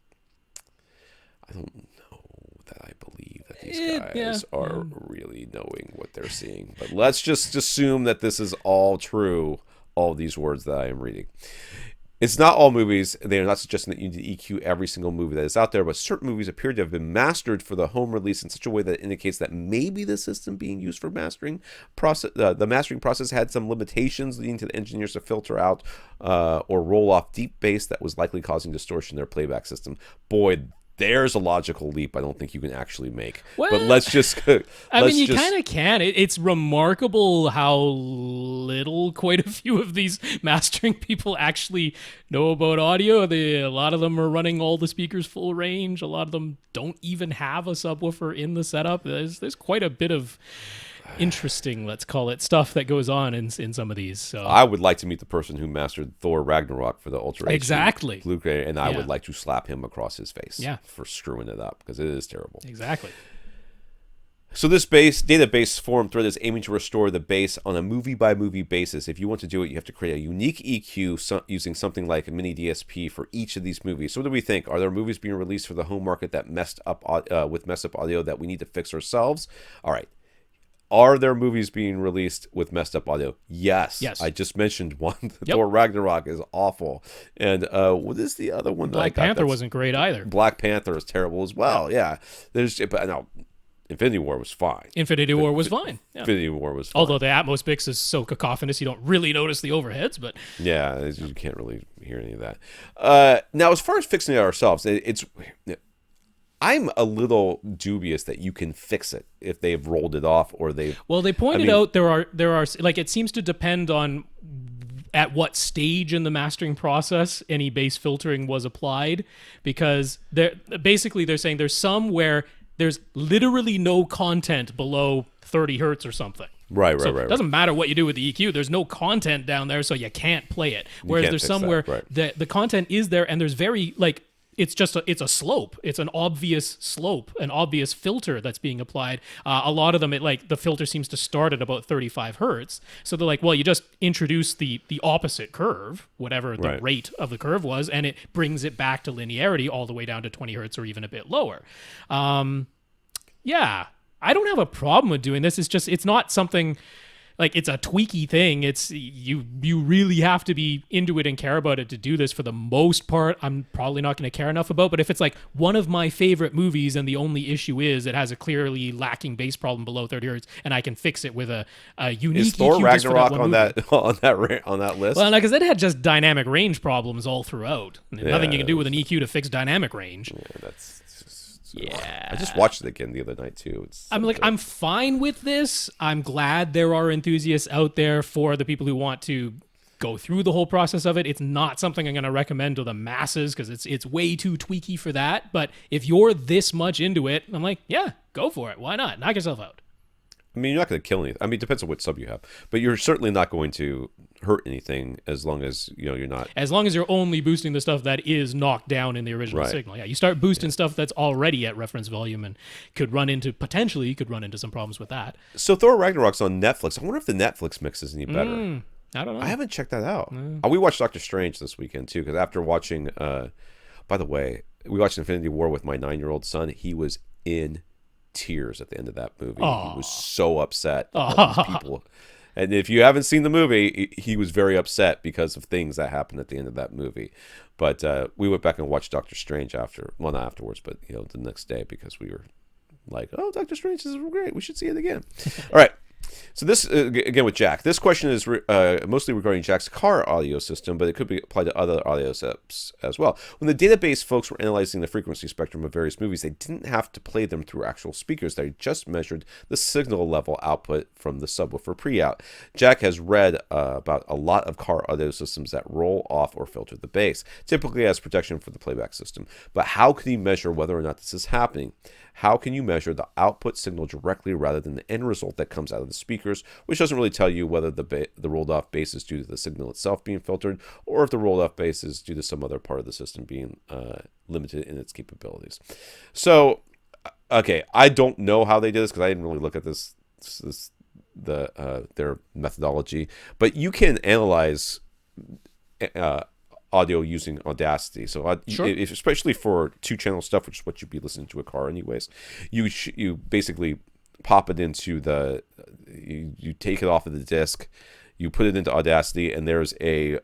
I don't know that I believe that these guys are really knowing what they're seeing. But let's just assume that this is all true, all these words that I am reading. It's not all movies. They are not suggesting that you need to EQ every single movie that is out there, but certain movies appear to have been mastered for the home release in such a way that indicates that maybe the system being used for mastering process, the mastering process had some limitations, leading to the engineers to filter out or roll off deep bass that was likely causing distortion in their playback system. Boy, there's a logical leap I don't think you can actually make. Well, but let's just... I mean, you kind of can. It's remarkable how little quite a few of these mastering people actually know about audio. A lot of them are running all the speakers full range. A lot of them don't even have a subwoofer in the setup. There's quite a bit of interesting, let's call it, stuff that goes on in some of these. So I would like to meet the person who mastered Thor Ragnarok for the Ultra HD Blu-ray, and I would like to slap him across his face for screwing it up, because it is terrible. Exactly. So this database forum thread is aiming to restore the bass on a movie-by-movie basis. If you want to do it, you have to create a unique EQ using something like a mini DSP for each of these movies. So what do we think? Are there movies being released for the home market that messed up audio that we need to fix ourselves? All right. Are there movies being released with messed up audio? Yes. I just mentioned one. Thor Ragnarok is awful. And what is the other one? Black Panther wasn't great either. Black Panther is terrible as well. Yeah. But no, Infinity War was fine. Infinity War was fine. Infinity War was fine. Although the Atmos mix is so cacophonous, you don't really notice the overheads. But yeah, you can't really hear any of that. Now, as far as fixing it ourselves, I'm a little dubious that you can fix it if they've rolled it off or they've... Well, they pointed out there are like, it seems to depend on at what stage in the mastering process any bass filtering was applied, because they're saying there's some where there's literally no content below 30 hertz or something. Right. It doesn't matter what you do with the EQ. There's no content down there, so you can't play it. Whereas there's somewhere the content is there, and there's very, like... It's a slope. It's an obvious slope, an obvious filter that's being applied. A lot of them, the filter seems to start at about 35 hertz. So they're like, well, you just introduce the opposite curve, whatever the rate of the curve was, and it brings it back to linearity all the way down to 20 hertz or even a bit lower. Yeah, I don't have a problem with doing this. It's not something... Like, it's a tweaky thing. It's you really have to be into it and care about it to do this. For the most part, I'm probably not going to care enough about. But if it's like one of my favorite movies and the only issue is it has a clearly lacking bass problem below 30 hertz, and I can fix it with a unique is Thor EQ Ragnarok on that list? Well, because it had just dynamic range problems all throughout. Nothing you can do with an EQ to fix dynamic range. Yeah, I just watched it again the other night too. I'm fine with this. I'm glad there are enthusiasts out there for the people who want to go through the whole process of it. It's not something I'm going to recommend to the masses because it's way too tweaky for that. But if you're this much into it, I'm like, yeah, go for it. Why not? Knock yourself out. I mean, you're not going to kill anything. I mean, it depends on what sub you have, but you're certainly not going to hurt anything as long as you're not. As long as you're only boosting the stuff that is knocked down in the original signal. Yeah, you start boosting stuff that's already at reference volume and could run into some problems with that. So Thor Ragnarok's on Netflix. I wonder if the Netflix mix is any better. I don't know. I haven't checked that out. We watched Doctor Strange this weekend too, because after watching, by the way, we watched Infinity War with my 9-year-old son. He was in tears at the end of that movie. He was so upset about these people. And if you haven't seen the movie, he was very upset because of things that happened at the end of that movie. But we went back and watched Doctor Strange not afterwards, but the next day, because we were like, oh, Doctor Strange is great. We should see it again. All right. So this, again with Jack, this question is mostly regarding Jack's car audio system, but it could be applied to other audio setups as well. When the database folks were analyzing the frequency spectrum of various movies, they didn't have to play them through actual speakers. They just measured the signal level output from the subwoofer pre-out. Jack has read about a lot of car audio systems that roll off or filter the bass, typically as protection for the playback system. But how can he measure whether or not this is happening? How can you measure the output signal directly rather than the end result that comes out of the speakers, which doesn't really tell you whether the rolled off bass is due to the signal itself being filtered or if the rolled off bass is due to some other part of the system being limited in its capabilities. So, okay, I don't know how they did this because I didn't really look at their methodology, but you can analyze audio using Audacity. So Sure. Especially for 2-channel stuff, which is what you'd be listening to a car anyways, you basically pop it into you take it off of the disc, you put it into Audacity, and there's a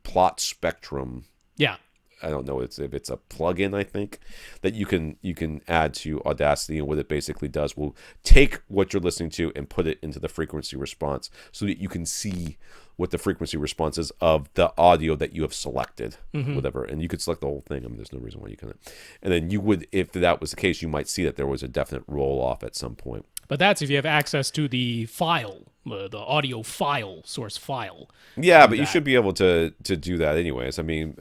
plot spectrum. Yeah. I don't know if it's a plugin, I think, that you can add to Audacity, and what it basically does will take what you're listening to and put it into the frequency response so that you can see what the frequency response is of the audio that you have selected, whatever. And you could select the whole thing. I mean, there's no reason why you couldn't. And then you would, if that was the case, you might see that there was a definite roll-off at some point. But that's if you have access to the file, the audio file, source file. Yeah, but you should be able to do that anyways. I mean,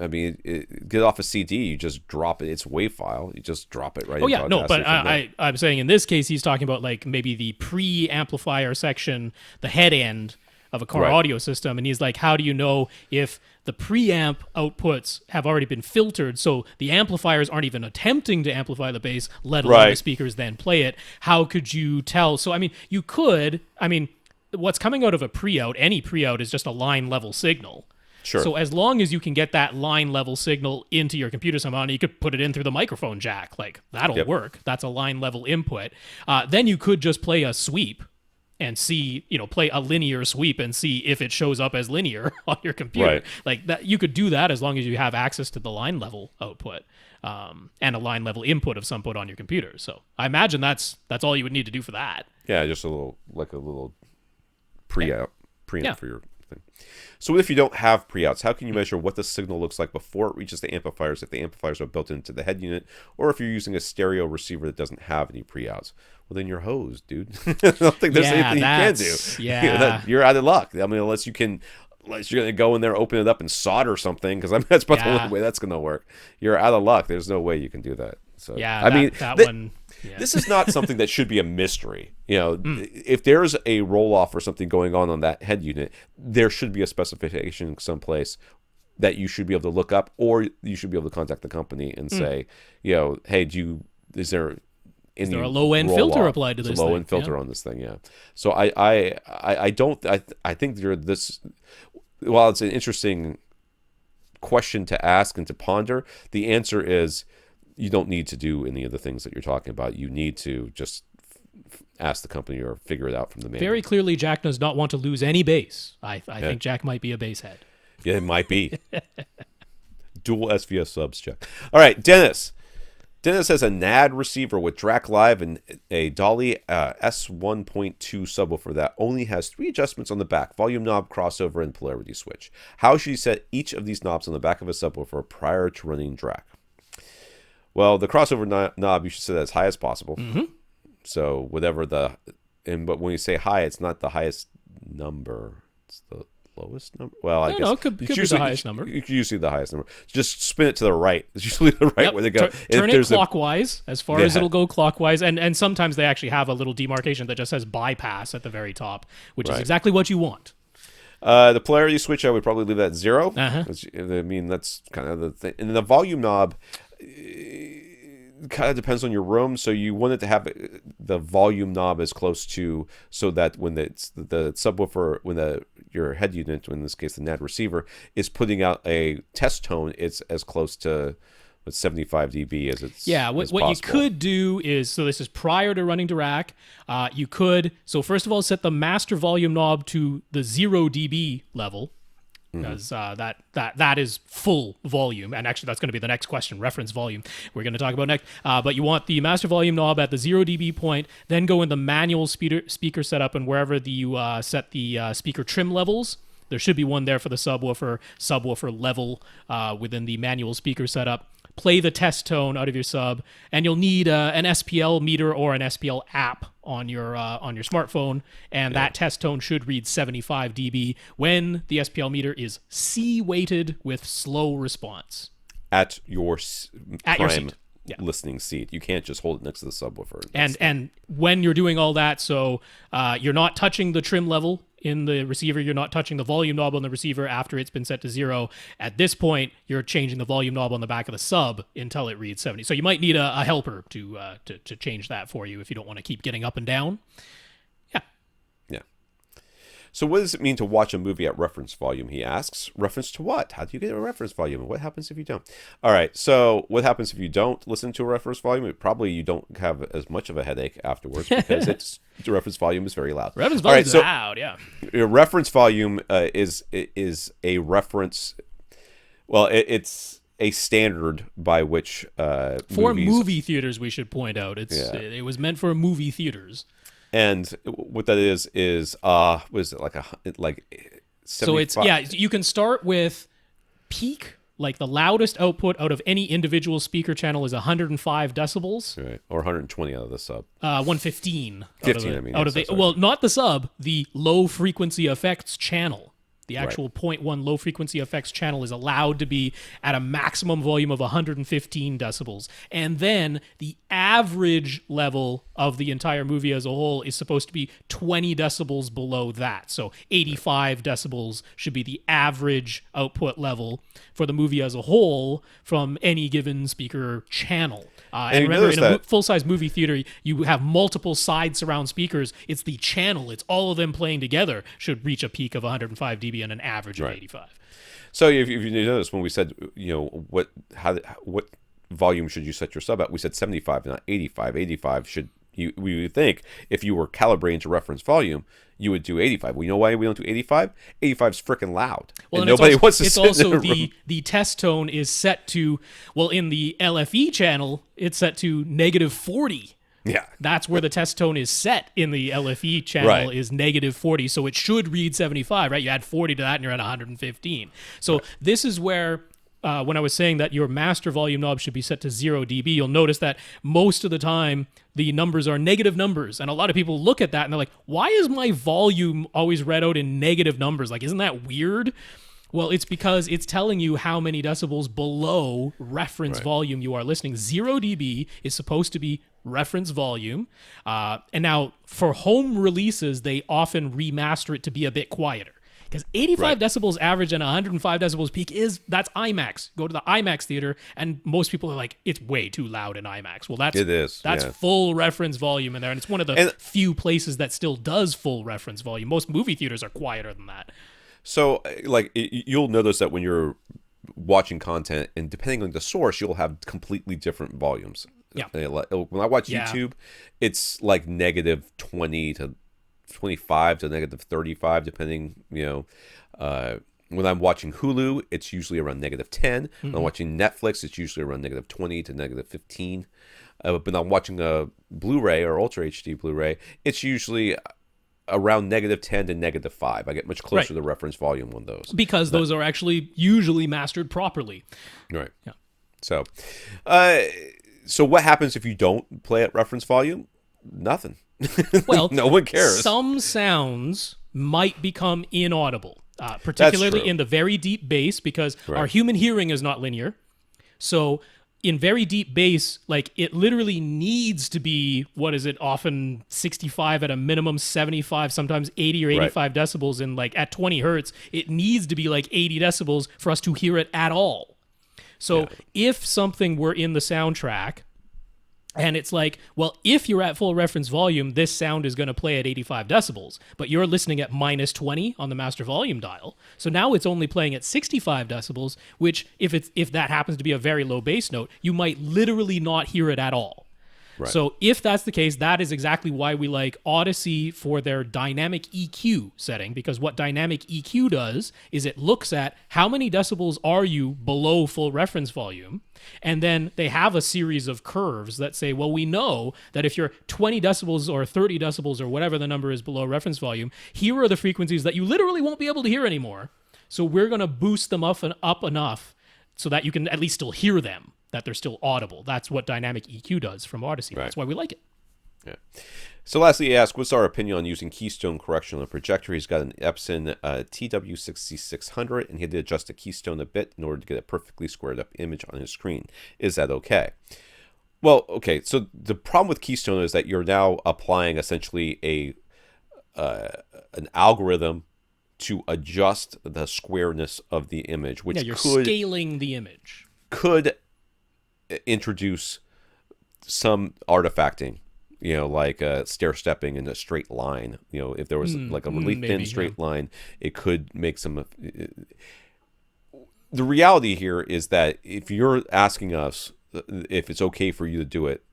get off a CD, you just drop it. It's WAV file. You just drop it right. Oh yeah, no, but I'm saying in this case, he's talking about like maybe the pre-amplifier section, the head end of a car audio system, and he's like, how do you know if the preamp outputs have already been filtered, so the amplifiers aren't even attempting to amplify the bass, let alone the speakers then play it? How could you tell? So I mean, what's coming out of a pre-out, any pre-out, is just a line level signal. Sure. So as long as you can get that line level signal into your computer somehow, and you could put it in through the microphone jack, like that'll work. That's a line level input. Then you could just play a sweep and see, play a linear sweep and see if it shows up as linear on your computer. Right. Like that, you could do that as long as you have access to the line level output and a line level input of some put on your computer. So I imagine that's all you would need to do for that. Yeah, just a little preamp for your thing. So what if you don't have preouts? How can you measure what the signal looks like before it reaches the amplifiers, if the amplifiers are built into the head unit, or if you're using a stereo receiver that doesn't have any preouts? Well, then you're hosed, dude. I don't think there's anything you can do. Yeah. You're out of luck. I mean, unless you're going to go in there, open it up, and solder something, because that's probably the only way that's going to work. You're out of luck. There's no way you can do that. So this is not something that should be a mystery. If there's a roll-off or something going on that head unit, there should be a specification someplace that you should be able to look up, or you should be able to contact the company and say, hey, is there a low-end filter applied to this thing? Low-end filter on this thing, yeah. So I think this, while it's an interesting question to ask and to ponder, the answer is you don't need to do any of the things that you're talking about. You need to just ask the company or figure it out from the manual. Very clearly, Jack does not want to lose any bass. I think Jack might be a bass head. Yeah, it might be. Dual SVS subs check. All right, Dennis. Dennis has a NAD receiver with DRAC Live and a Dolby S1.2 subwoofer that only has 3 adjustments on the back: volume knob, crossover, and polarity switch. How should he set each of these knobs on the back of a subwoofer prior to running DRAC? Well, the crossover knob you should set as high as possible. Mm-hmm. So whatever but when you say high, it's not the highest number. It's the lowest number. Well, I guess it could be the highest number. You can usually the highest number. Just spin it to the right. It's usually the right way to go. Turn it clockwise as far as it'll go clockwise. And sometimes they actually have a little demarcation that just says bypass at the very top, which is exactly what you want. The polarity switch, I would probably leave that at 0. I mean, that's kind of the thing. And the volume knob, kind of depends on your room. So you want it to have the volume knob as close to, so that when the subwoofer, when your head unit, in this case the NAD receiver, is putting out a test tone, it's as close to 75 dB as it's what you could do is, so this is prior to running DRAC, you could, so first of all, set the master volume knob to the 0 dB level, because that is full volume. And actually, that's going to be the next question, reference volume we're going to talk about next. But you want the master volume knob at the 0 dB point, then go in the manual speaker setup, and wherever you set the speaker trim levels, there should be one there for the subwoofer level within the manual speaker setup. Play the test tone out of your sub, and you'll need an SPL meter or an SPL app on your smartphone, and that test tone should read 75 dB when the SPL meter is C-weighted with slow response. At your prime seat. Yeah. listening seat. You can't just hold it next to the subwoofer. And when you're doing all that, so you're not touching the trim level in the receiver, you're not touching the volume knob on the receiver after it's been set to 0. At this point, you're changing the volume knob on the back of the sub until it reads 70. So you might need a helper to change that for you if you don't want to keep getting up and down. Yeah. So what does it mean to watch a movie at reference volume, he asks. Reference to what? How do you get a reference volume? And what happens if you don't? All right, so what happens if you don't listen to a reference volume? Probably you don't have as much of a headache afterwards because the reference volume is very loud. Reference volume is loud, yeah. Your reference volume is a reference. Well, it's a standard by which for movie theaters, we should point out. It was meant for movie theaters. And what that is what is it, like 75? So it's you can start with peak, like the loudest output out of any individual speaker channel is 105 decibels. Right. Or 120 out of the sub. 115. 15, out of the well, not the sub, the low frequency effects channel. The actual 0.1 low frequency effects channel is allowed to be at a maximum volume of 115 decibels. And then the average level of the entire movie as a whole is supposed to be 20 decibels below that. So 85 decibels should be the average output level for the movie as a whole from any given speaker channel. And remember, in a full-size movie theater, you have multiple side surround speakers. It's the channel. It's all of them playing together should reach a peak of 105 dB and an average of 85. So if you notice when we said, what volume should you set your sub at? We said 75, not 85. 85 should, we would think if you were calibrating to reference volume, you would do 85. Well, you know why we don't do 85? 85 is freaking loud. Well, and nobody wants to it's sit also in a room. The test tone is set to, well, in the LFE channel, it's set to negative 40. Yeah. That's where the test tone is set in the LFE channel is negative 40. So it should read 75, right? You add 40 to that and you're at 115. So this is where, when I was saying that your master volume knob should be set to 0 dB, you'll notice that most of the time the numbers are negative numbers. And a lot of people look at that and they're like, why is my volume always read out in negative numbers? Like, isn't that weird? Well, it's because it's telling you how many decibels below reference volume you are listening. 0 dB is supposed to be reference volume. And now for home releases, they often remaster it to be a bit quieter. Because 85 decibels average and 105 decibels peak that's IMAX. Go to the IMAX theater, and most people are like, it's way too loud in IMAX. Well, that's full reference volume in there, and it's one of the few places that still does full reference volume. Most movie theaters are quieter than that. So, you'll notice that when you're watching content, and depending on the source, you'll have completely different volumes. Yeah. When I watch YouTube, it's like negative 20 to 25 to negative 35, depending, when I'm watching Hulu, it's usually around negative 10. When I'm watching Netflix, it's usually around negative 20 to negative 15. But I'm watching a Blu-ray or Ultra HD Blu-ray, it's usually around negative 10 to negative 5. I get much closer to the reference volume on those. Because those are actually usually mastered properly. Right. Yeah. So what happens if you don't play at reference volume? Nothing. Well, no one cares. Some sounds might become inaudible, particularly in the very deep bass, because our human hearing is not linear. So in very deep bass, it literally needs to be, often 65 at a minimum, 75, sometimes 80 or 85 decibels. And at 20 hertz, it needs to be 80 decibels for us to hear it at all. So if something were in the soundtrack, and it's if you're at full reference volume, this sound is going to play at 85 decibels, but you're listening at minus 20 on the master volume dial. So now it's only playing at 65 decibels, which if that happens to be a very low bass note, you might literally not hear it at all. Right. So if that's the case, that is exactly why we like Odyssey for their dynamic EQ setting, because what dynamic EQ does is it looks at how many decibels are you below full reference volume, and then they have a series of curves that say, well, we know that if you're 20 decibels or 30 decibels or whatever the number is below reference volume, here are the frequencies that you literally won't be able to hear anymore. So we're going to boost them up enough so that you can at least still hear them, that they're still audible. That's what dynamic EQ does from Odyssey. Right. That's why we like it. Yeah. So lastly, he asked, what's our opinion on using keystone correction on a projector? He's got an Epson TW6600, and he had to adjust the keystone a bit in order to get a perfectly squared up image on his screen. Is that okay? Well, okay. So the problem with keystone is that you're now applying essentially an algorithm to adjust the squareness of the image, which you're scaling the image. Could introduce some artifacting, like stair stepping in a straight line. If there was like a really thin straight line, it could make some. The reality here is that if you're asking us if it's okay for you to do it,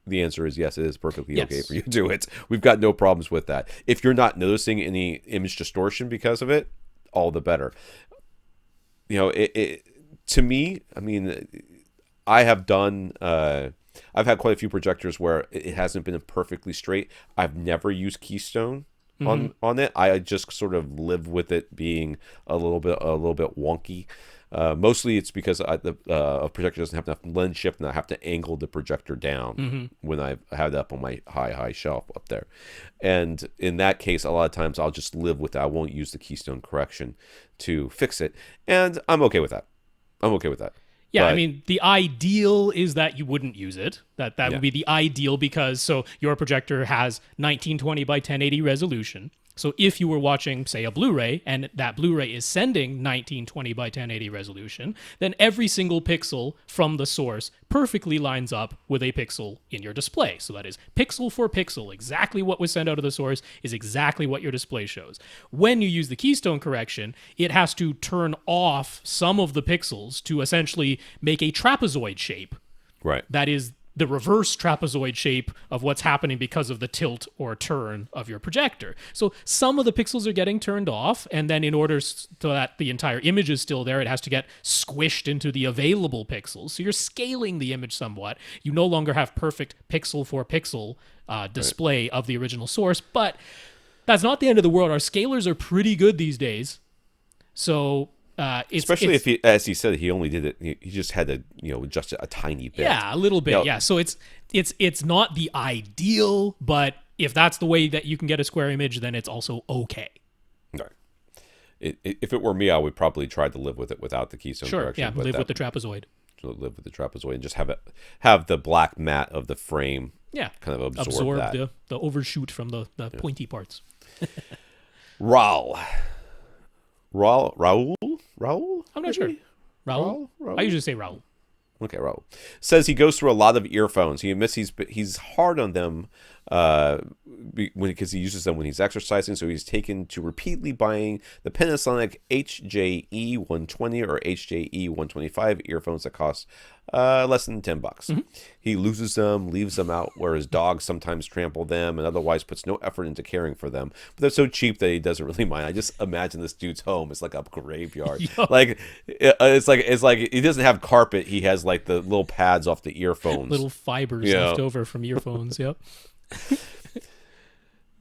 the answer is yes, it is perfectly okay for you to do it. We've got no problems with that. If you're not noticing any image distortion because of it, all the better. To me, I mean, I have done, I've had quite a few projectors where it hasn't been perfectly straight. I've never used keystone on it. I just sort of live with it being a little bit wonky. Mostly it's because a projector doesn't have enough lens shift, and I have to angle the projector down when I have it up on my high shelf up there. And in that case, a lot of times I'll just live with it. I won't use the keystone correction to fix it. And I'm okay with that. Yeah, But, I mean, the ideal is that you wouldn't use it. That would be the ideal, because so your projector has 1920 by 1080 resolution. So if you were watching, say, a Blu-ray, and that Blu-ray is sending 1920 by 1080 resolution, then every single pixel from the source perfectly lines up with a pixel in your display. So that is pixel for pixel. Exactly what was sent out of the source is exactly what your display shows. When you use the keystone correction, it has to turn off some of the pixels to essentially make a trapezoid shape. right. That is the reverse trapezoid shape of what's happening because of the tilt or turn of your projector. So some of the pixels are getting turned off, and then in order so that the entire image is still there, it has to get squished into the available pixels. So you're scaling the image somewhat. You no longer have perfect pixel for pixel display of the original source, but that's not the end of the world. Our scalers are pretty good these days. So especially if he, as he said, he only did it. He just had to, adjust it a tiny bit. Yeah, a little bit. Yeah, so it's not the ideal, but if that's the way that you can get a square image, then it's also okay. Right. If it were me, I would probably try to live with it without the keystone correction. Yeah, live with the trapezoid. Live with the trapezoid and just have the black mat of the frame. Yeah, kind of absorb that. the overshoot from the pointy parts. Raul. I'm not sure. Raul? I usually say Raul. Okay, Raul. Says he goes through a lot of earphones. He admits he's hard on them because he uses them when he's exercising. So he's taken to repeatedly buying the Panasonic HJE120 or HJE125 earphones that cost less than $10. He loses them, leaves them out where his dogs sometimes trample them, and otherwise puts no effort into caring for them. But they're so cheap that he doesn't really mind. I just imagine this dude's home is like a graveyard. Like it's like he doesn't have carpet. He has like the little pads off the earphones, little fibers left over from earphones. Yep.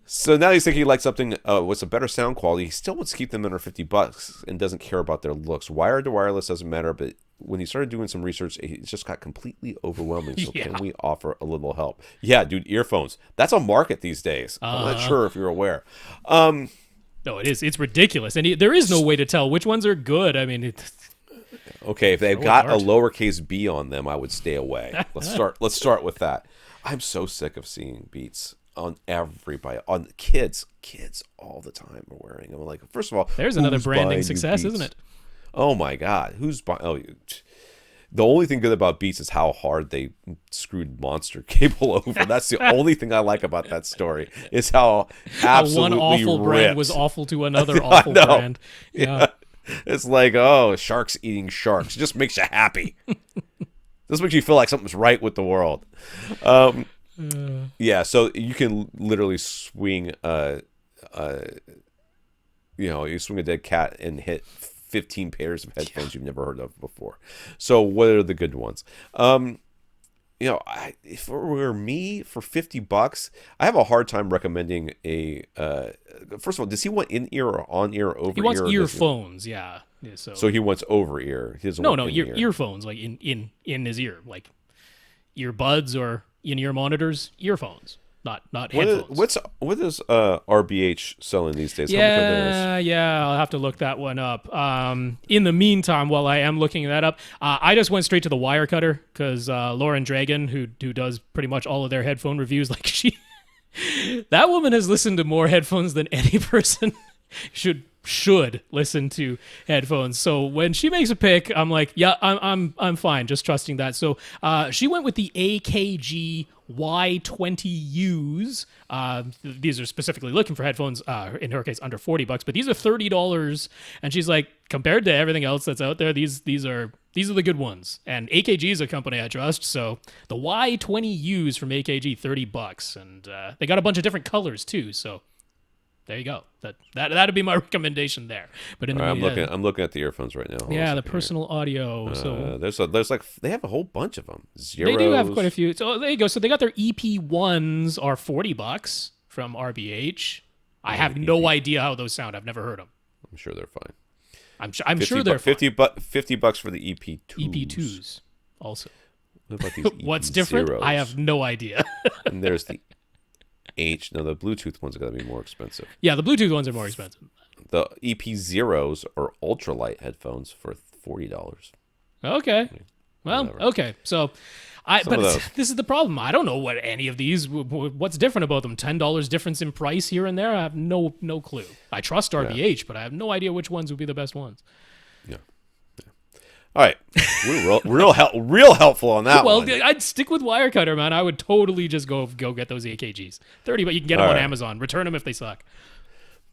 So now he's thinking he likes something with some better sound quality. He still wants to keep them under $50 and doesn't care about their looks. Wired to wireless doesn't matter, but when he started doing some research, it just got completely overwhelming. So can we offer a little help? Yeah, dude, earphones. That's a market these days. I'm not sure if you're aware. No, it is. It's ridiculous. And there is no way to tell which ones are good. I mean, okay, if they've got a lowercase b on them, I would stay away. Let's start with that. I'm so sick of seeing Beats on everybody, on kids all the time are wearing them. I'm like, first of all, there's another branding success, isn't it? Oh my God, who's buying? Oh, the only thing good about Beats is how hard they screwed Monster Cable over. That's the only thing I like about that story, is how absolutely one awful ripped. Brand was awful to another awful brand. Yeah. It's like, oh, sharks eating sharks. It just makes you happy. This makes you feel like something's right with the world. Yeah, so you can literally swing you swing a dead cat and hit 15 pairs of headphones you've never heard of before. So what are the good ones? If it were me for $50, I have a hard time recommending a. First of all, does he want in ear or on ear or over ear? He wants earphones, yeah. So he wants over ear. He doesn't want in-ear. Earphones, like in his ear, like earbuds or in-ear monitors, earphones, not headphones. What is RBH selling these days? Yeah, I'll have to look that one up. In the meantime, while I am looking that up, I just went straight to the wire cutter because Lauren Dragon, who does pretty much all of their headphone reviews, like that woman has listened to more headphones than any person should listen to headphones. So when she makes a pick, I'm like, yeah, I'm fine, just trusting that. So she went with the AKG Y20Us. These are specifically looking for headphones, in her case under $40, but these are $30. And she's like, compared to everything else that's out there, these are the good ones. And AKG is a company I trust, so the Y20Us from AKG, $30, and they got a bunch of different colors too. So there you go. That'd be my recommendation there. But I'm looking at the earphones right now. Yeah, the personal audio. So there's like they have a whole bunch of them. Zeros. They do have quite a few. So there you go. So they got their EP1s are $40 from RBH. I have no idea how those sound. I've never heard them. I'm sure they're fine. I'm sure they're fine. $50 for the EP2s. EP2s also. What about these What's different? EP0s? I have no idea. And there's the the Bluetooth ones are going to be more expensive. Yeah, the Bluetooth ones are more expensive. The EP0s are ultralight headphones for $40. Okay. Well, whatever. Okay. So, this is the problem. I don't know what any of these. What's different about them? $10 difference in price here and there. I have no clue. I trust RBH, but I have no idea which ones would be the best ones. Yeah. All right, we're real helpful on that one. Well, I'd stick with Wirecutter, man. I would totally just go get those AKGs. $30, but you can get them on Amazon. Return them if they suck.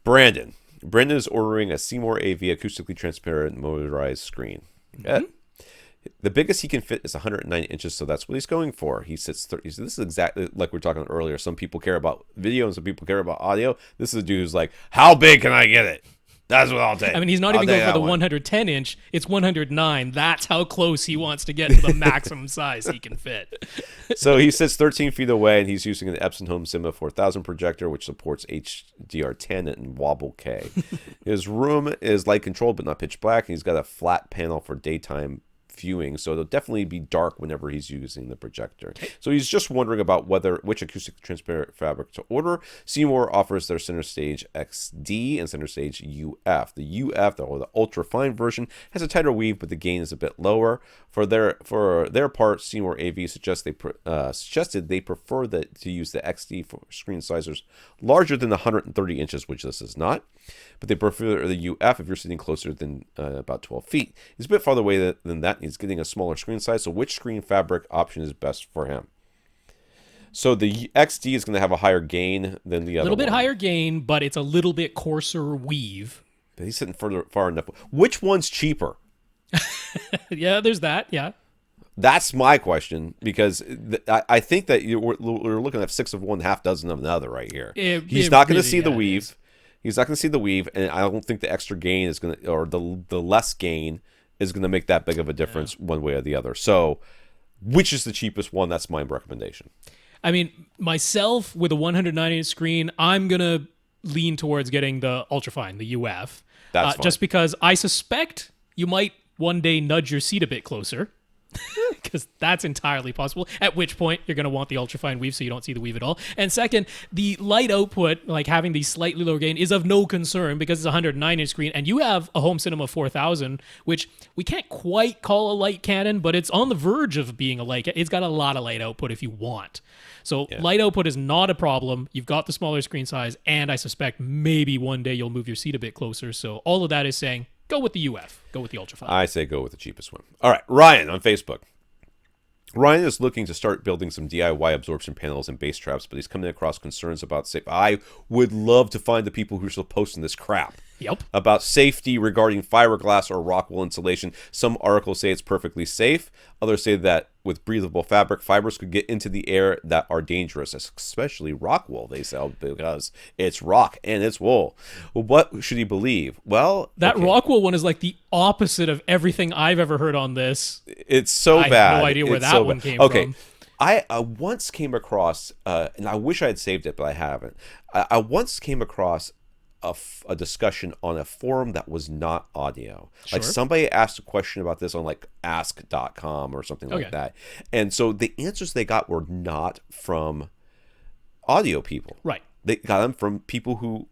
Brandon is ordering a Seymour AV acoustically transparent motorized screen. Mm-hmm. The biggest he can fit is 109 inches, so that's what he's going for. He sits 30. So this is exactly like we were talking earlier. Some people care about video and some people care about audio. This is a dude who's like, how big can I get it? That's what I'll take. I mean, he's not even going for the 110 inch. It's 109. That's how close he wants to get to the maximum size he can fit. So he sits 13 feet away, and he's using an Epson Home Cinema 4000 projector, which supports HDR-10 and Wobble K. His room is light controlled, but not pitch black, and he's got a flat panel for daytime viewing, so it'll definitely be dark whenever he's using the projector. So he's just wondering about which acoustic transparent fabric to order. Seymour offers their Center Stage XD and Center Stage UF. The UF, or the ultra fine version, has a tighter weave, but the gain is a bit lower. For their part, Seymour AV suggested they prefer to use the XD for screen sizes larger than 130 inches, which this is not. But they prefer the UF if you're sitting closer than about 12 feet. He's a bit farther away than that. He's getting a smaller screen size. So which screen fabric option is best for him? So the XD is going to have a higher gain than the other one. A little bit higher gain, but it's a little bit coarser weave. But he's sitting far enough. Which one's cheaper? Yeah, there's that. Yeah. That's my question, because I think that we're looking at 6 of one, half dozen of another right here. He's not going to see the weave. He's not going to see the weave, and I don't think the extra gain is going to, or the less gain is going to make that big of a difference one way or the other. So, which is the cheapest one? That's my recommendation. I mean, myself with a 190-inch screen, I'm going to lean towards getting the ultrafine, the UF. That's fine. Just because I suspect you might one day nudge your seat a bit closer. Because that's entirely possible, at which point you're going to want the ultrafine weave so you don't see the weave at all. And second, the light output, like having the slightly lower gain, is of no concern because it's a 109-inch screen, and you have a Home Cinema 4000, which we can't quite call a light cannon, but it's on the verge of being a light. It's got a lot of light output if you want. So light output is not a problem. You've got the smaller screen size, and I suspect maybe one day you'll move your seat a bit closer. So all of that is saying, go with the UF. Go with the ultrafine. I say go with the cheapest one. All right, Ryan on Facebook. Ryan is looking to start building some DIY absorption panels and bass traps, but he's coming across concerns about safe. I would love to find the people who are still posting this crap. Yep. about safety regarding fiberglass or rock wool insulation. Some articles say it's perfectly safe. Others say that with breathable fabric, fibers could get into the air that are dangerous, especially rock wool, they say, because it's rock and it's wool. Well, what should he believe? Well, that rock wool one is like the opposite of everything I've ever heard on this. It's so bad. I have no idea where that one came from. I once came across, and I wish I had saved it, but I haven't. I once came across a discussion on a forum that was not audio. Sure. Like somebody asked a question about this on like ask.com or something like that. And so the answers they got were not from audio people. Right. They got them from people who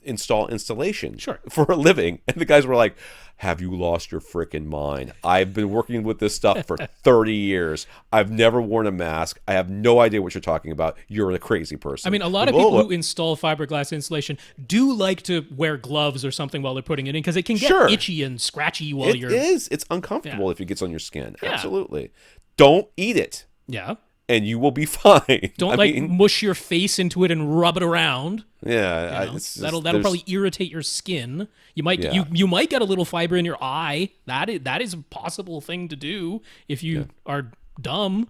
install installation Sure. for a living. And the guys were like, have you lost your freaking mind? I've been working with this stuff for 30 years. I've never worn a mask. I have no idea what you're talking about. You're a crazy person. I mean, a lot of people who install fiberglass insulation do like to wear gloves or something while they're putting it in because it can get itchy and scratchy while you're... It is. It's uncomfortable if it gets on your skin. Yeah. Absolutely. Don't eat it. Yeah. And you will be fine. Don't mush your face into it and rub it around. Yeah, that'll probably irritate your skin. You might you might get a little fiber in your eye. That is a possible thing to do if you are dumb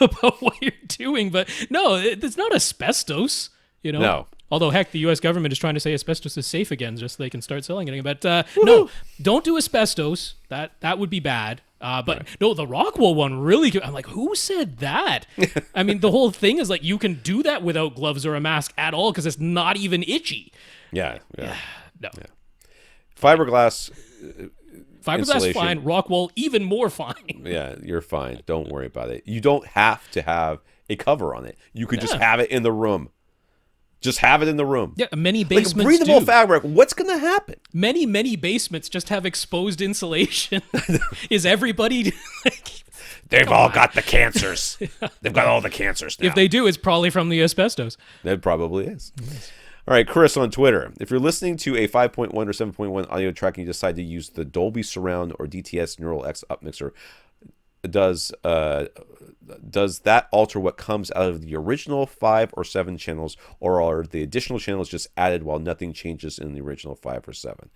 about what you're doing. But no, it's not asbestos. No. Although heck, the U.S. government is trying to say asbestos is safe again, just so they can start selling it again. But no, don't do asbestos. That would be bad. But no, the Rockwool one really. I'm like, who said that? I mean, the whole thing is like you can do that without gloves or a mask at all because it's not even itchy. Yeah. No. Yeah. Fiberglass fine. Rockwool even more fine. Yeah, you're fine. Don't worry about it. You don't have to have a cover on it. You could just have it in the room. Just have it in the room. Yeah, many basements like breathable fabric. What's going to happen? Many basements just have exposed insulation. Is everybody like? They've all got the cancers. They've got all the cancers now. If they do, it's probably from the asbestos. It probably is. Yes. All right, Chris on Twitter. If you're listening to a 5.1 or 7.1 audio track and you decide to use the Dolby Surround or DTS Neural X upmixer, does that alter what comes out of the original 5 or 7 channels, or are the additional channels just added while nothing changes in the original 5 or 7?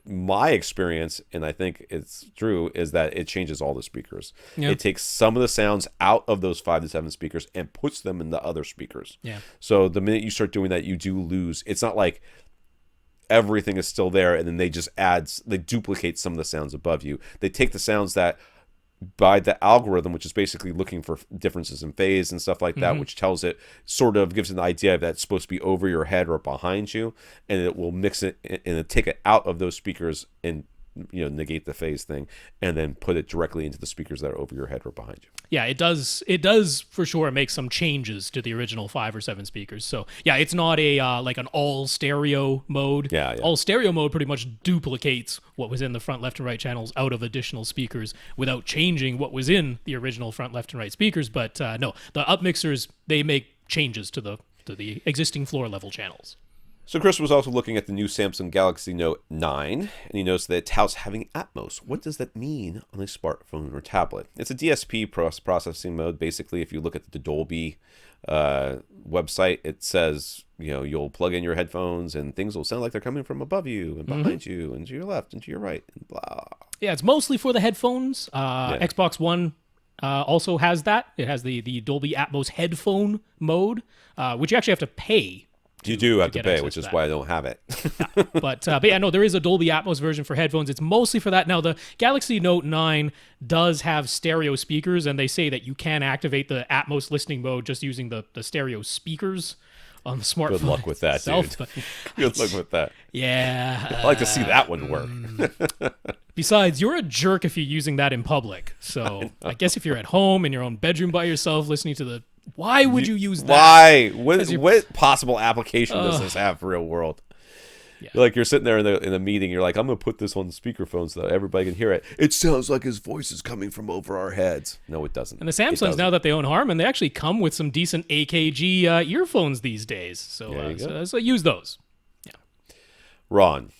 My experience, and I think it's true, is that it changes all the speakers. Yep. It takes some of the sounds out of those 5 to 7 speakers and puts them in the other speakers. Yeah. So the minute you start doing that, you do lose. It's not like everything is still there and then they duplicate some of the sounds above you. They take the sounds that by the algorithm, which is basically looking for differences in phase and stuff like that, which tells it, sort of gives an idea that it's supposed to be over your head or behind you, and it will mix it and take it out of those speakers and negate the phase thing, and then put it directly into the speakers that are over your head or behind you. Yeah, it does for sure make some changes to the original 5 or 7 speakers. So yeah, it's not a like an all stereo mode. Yeah. All stereo mode pretty much duplicates what was in the front, left, and right channels out of additional speakers without changing what was in the original front, left, and right speakers. But no, the upmixers, they make changes to the existing floor level channels. So Chris was also looking at the new Samsung Galaxy Note 9, and he noticed that it touts having Atmos. What does that mean on a smartphone or tablet? It's a DSP processing mode. Basically, if you look at the Dolby website, it says, you'll plug in your headphones and things will sound like they're coming from above you and behind you and to your left and to your right and blah. Yeah, it's mostly for the headphones. Xbox One also has that. It has the Dolby Atmos headphone mode, which you actually have to pay. You do have to pay, which is why I don't have it. But yeah, no, there is a Dolby Atmos version for headphones. It's mostly for that. Now, the Galaxy Note 9 does have stereo speakers, and they say that you can activate the Atmos listening mode just using the stereo speakers on the smartphone. Good luck with that, itself. dude. Good luck with that. Yeah. I'd like to see that one work. Besides, you're a jerk if you're using that in public. So I guess if you're at home in your own bedroom by yourself listening to why would you use that? Why? What possible application does this have for real world? Yeah. You're sitting there in the meeting. You're like, I'm going to put this on the speakerphone so that everybody can hear it. It sounds like his voice is coming from over our heads. No, it doesn't. And the Samsungs, now that they own Harman, they actually come with some decent AKG earphones these days. So, so use those. Yeah. Ron,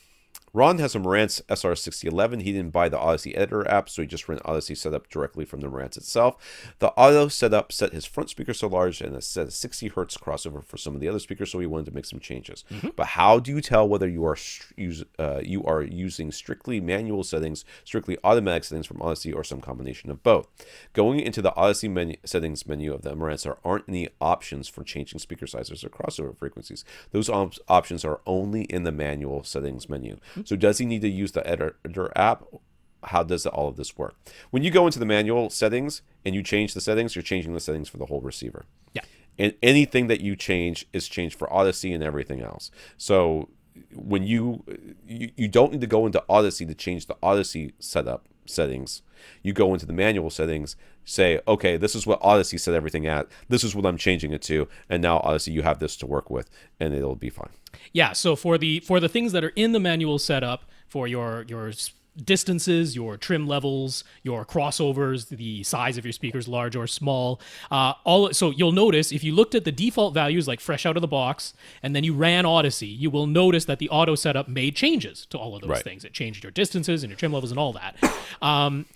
Ron has a Marantz SR6011. He didn't buy the Odyssey Editor app, so he just ran Odyssey setup directly from the Marantz itself. The auto setup set his front speaker so large and it set a 60 hertz crossover for some of the other speakers, so he wanted to make some changes. But how do you tell whether you are using strictly manual settings, strictly automatic settings from Odyssey, or some combination of both? Going into the Odyssey settings menu of the Marantz, there aren't any options for changing speaker sizes or crossover frequencies. Those options are only in the manual settings menu. So does he need to use the editor app? How does all of this work? When you go into the manual settings and you change the settings, you're changing the settings for the whole receiver. Yeah. And anything that you change is changed for Odyssey and everything else. So when you don't need to go into Odyssey to change the Odyssey settings. You go into the manual settings, say, okay, this is what Odyssey set everything at. This is what I'm changing it to. And now Odyssey, you have this to work with, and it'll be fine. Yeah, so for the things that are in the manual setup, for your distances, your trim levels, your crossovers, the size of your speakers, large or small, so you'll notice if you looked at the default values like fresh out of the box, and then you ran Odyssey, you will notice that the auto setup made changes to all of those things. It changed your distances and your trim levels and all that.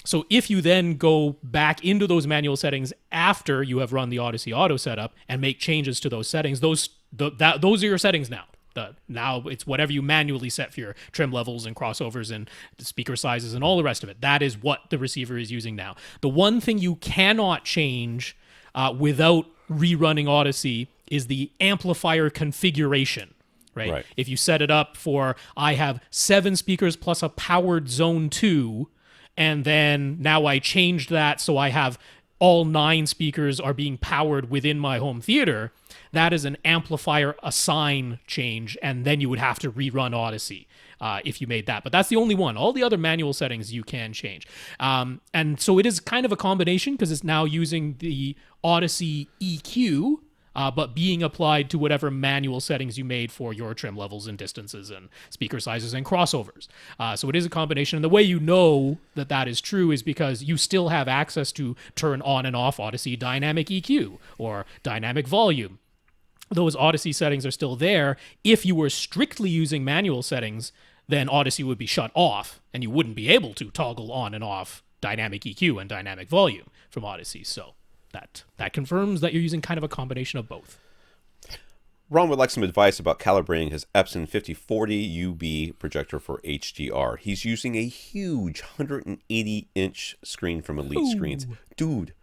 So if you then go back into those manual settings after you have run the Odyssey auto setup and make changes to those settings, those are your settings now. Now it's whatever you manually set for your trim levels and crossovers and speaker sizes and all the rest of it. That is what the receiver is using now. The one thing you cannot change without rerunning Odyssey is the amplifier configuration. Right? If you set it up for, I have 7 speakers plus a powered zone 2, and then now I changed that so I have all 9 speakers are being powered within my home theater, that is an amplifier assign change, and then you would have to rerun Odyssey if you made that. But that's the only one. All the other manual settings you can change. And so it is kind of a combination because it's now using the Odyssey EQ, but being applied to whatever manual settings you made for your trim levels and distances and speaker sizes and crossovers. So it is a combination. And the way you know that that is true is because you still have access to turn on and off Odyssey dynamic EQ or dynamic volume. Those Odyssey settings are still there. If you were strictly using manual settings, then Odyssey would be shut off and you wouldn't be able to toggle on and off dynamic EQ and dynamic volume from Odyssey. So that confirms that you're using kind of a combination of both. Ron would like some advice about calibrating his Epson 5040 UB projector for HDR. He's using a huge 180-inch screen from Elite Screens. Dude,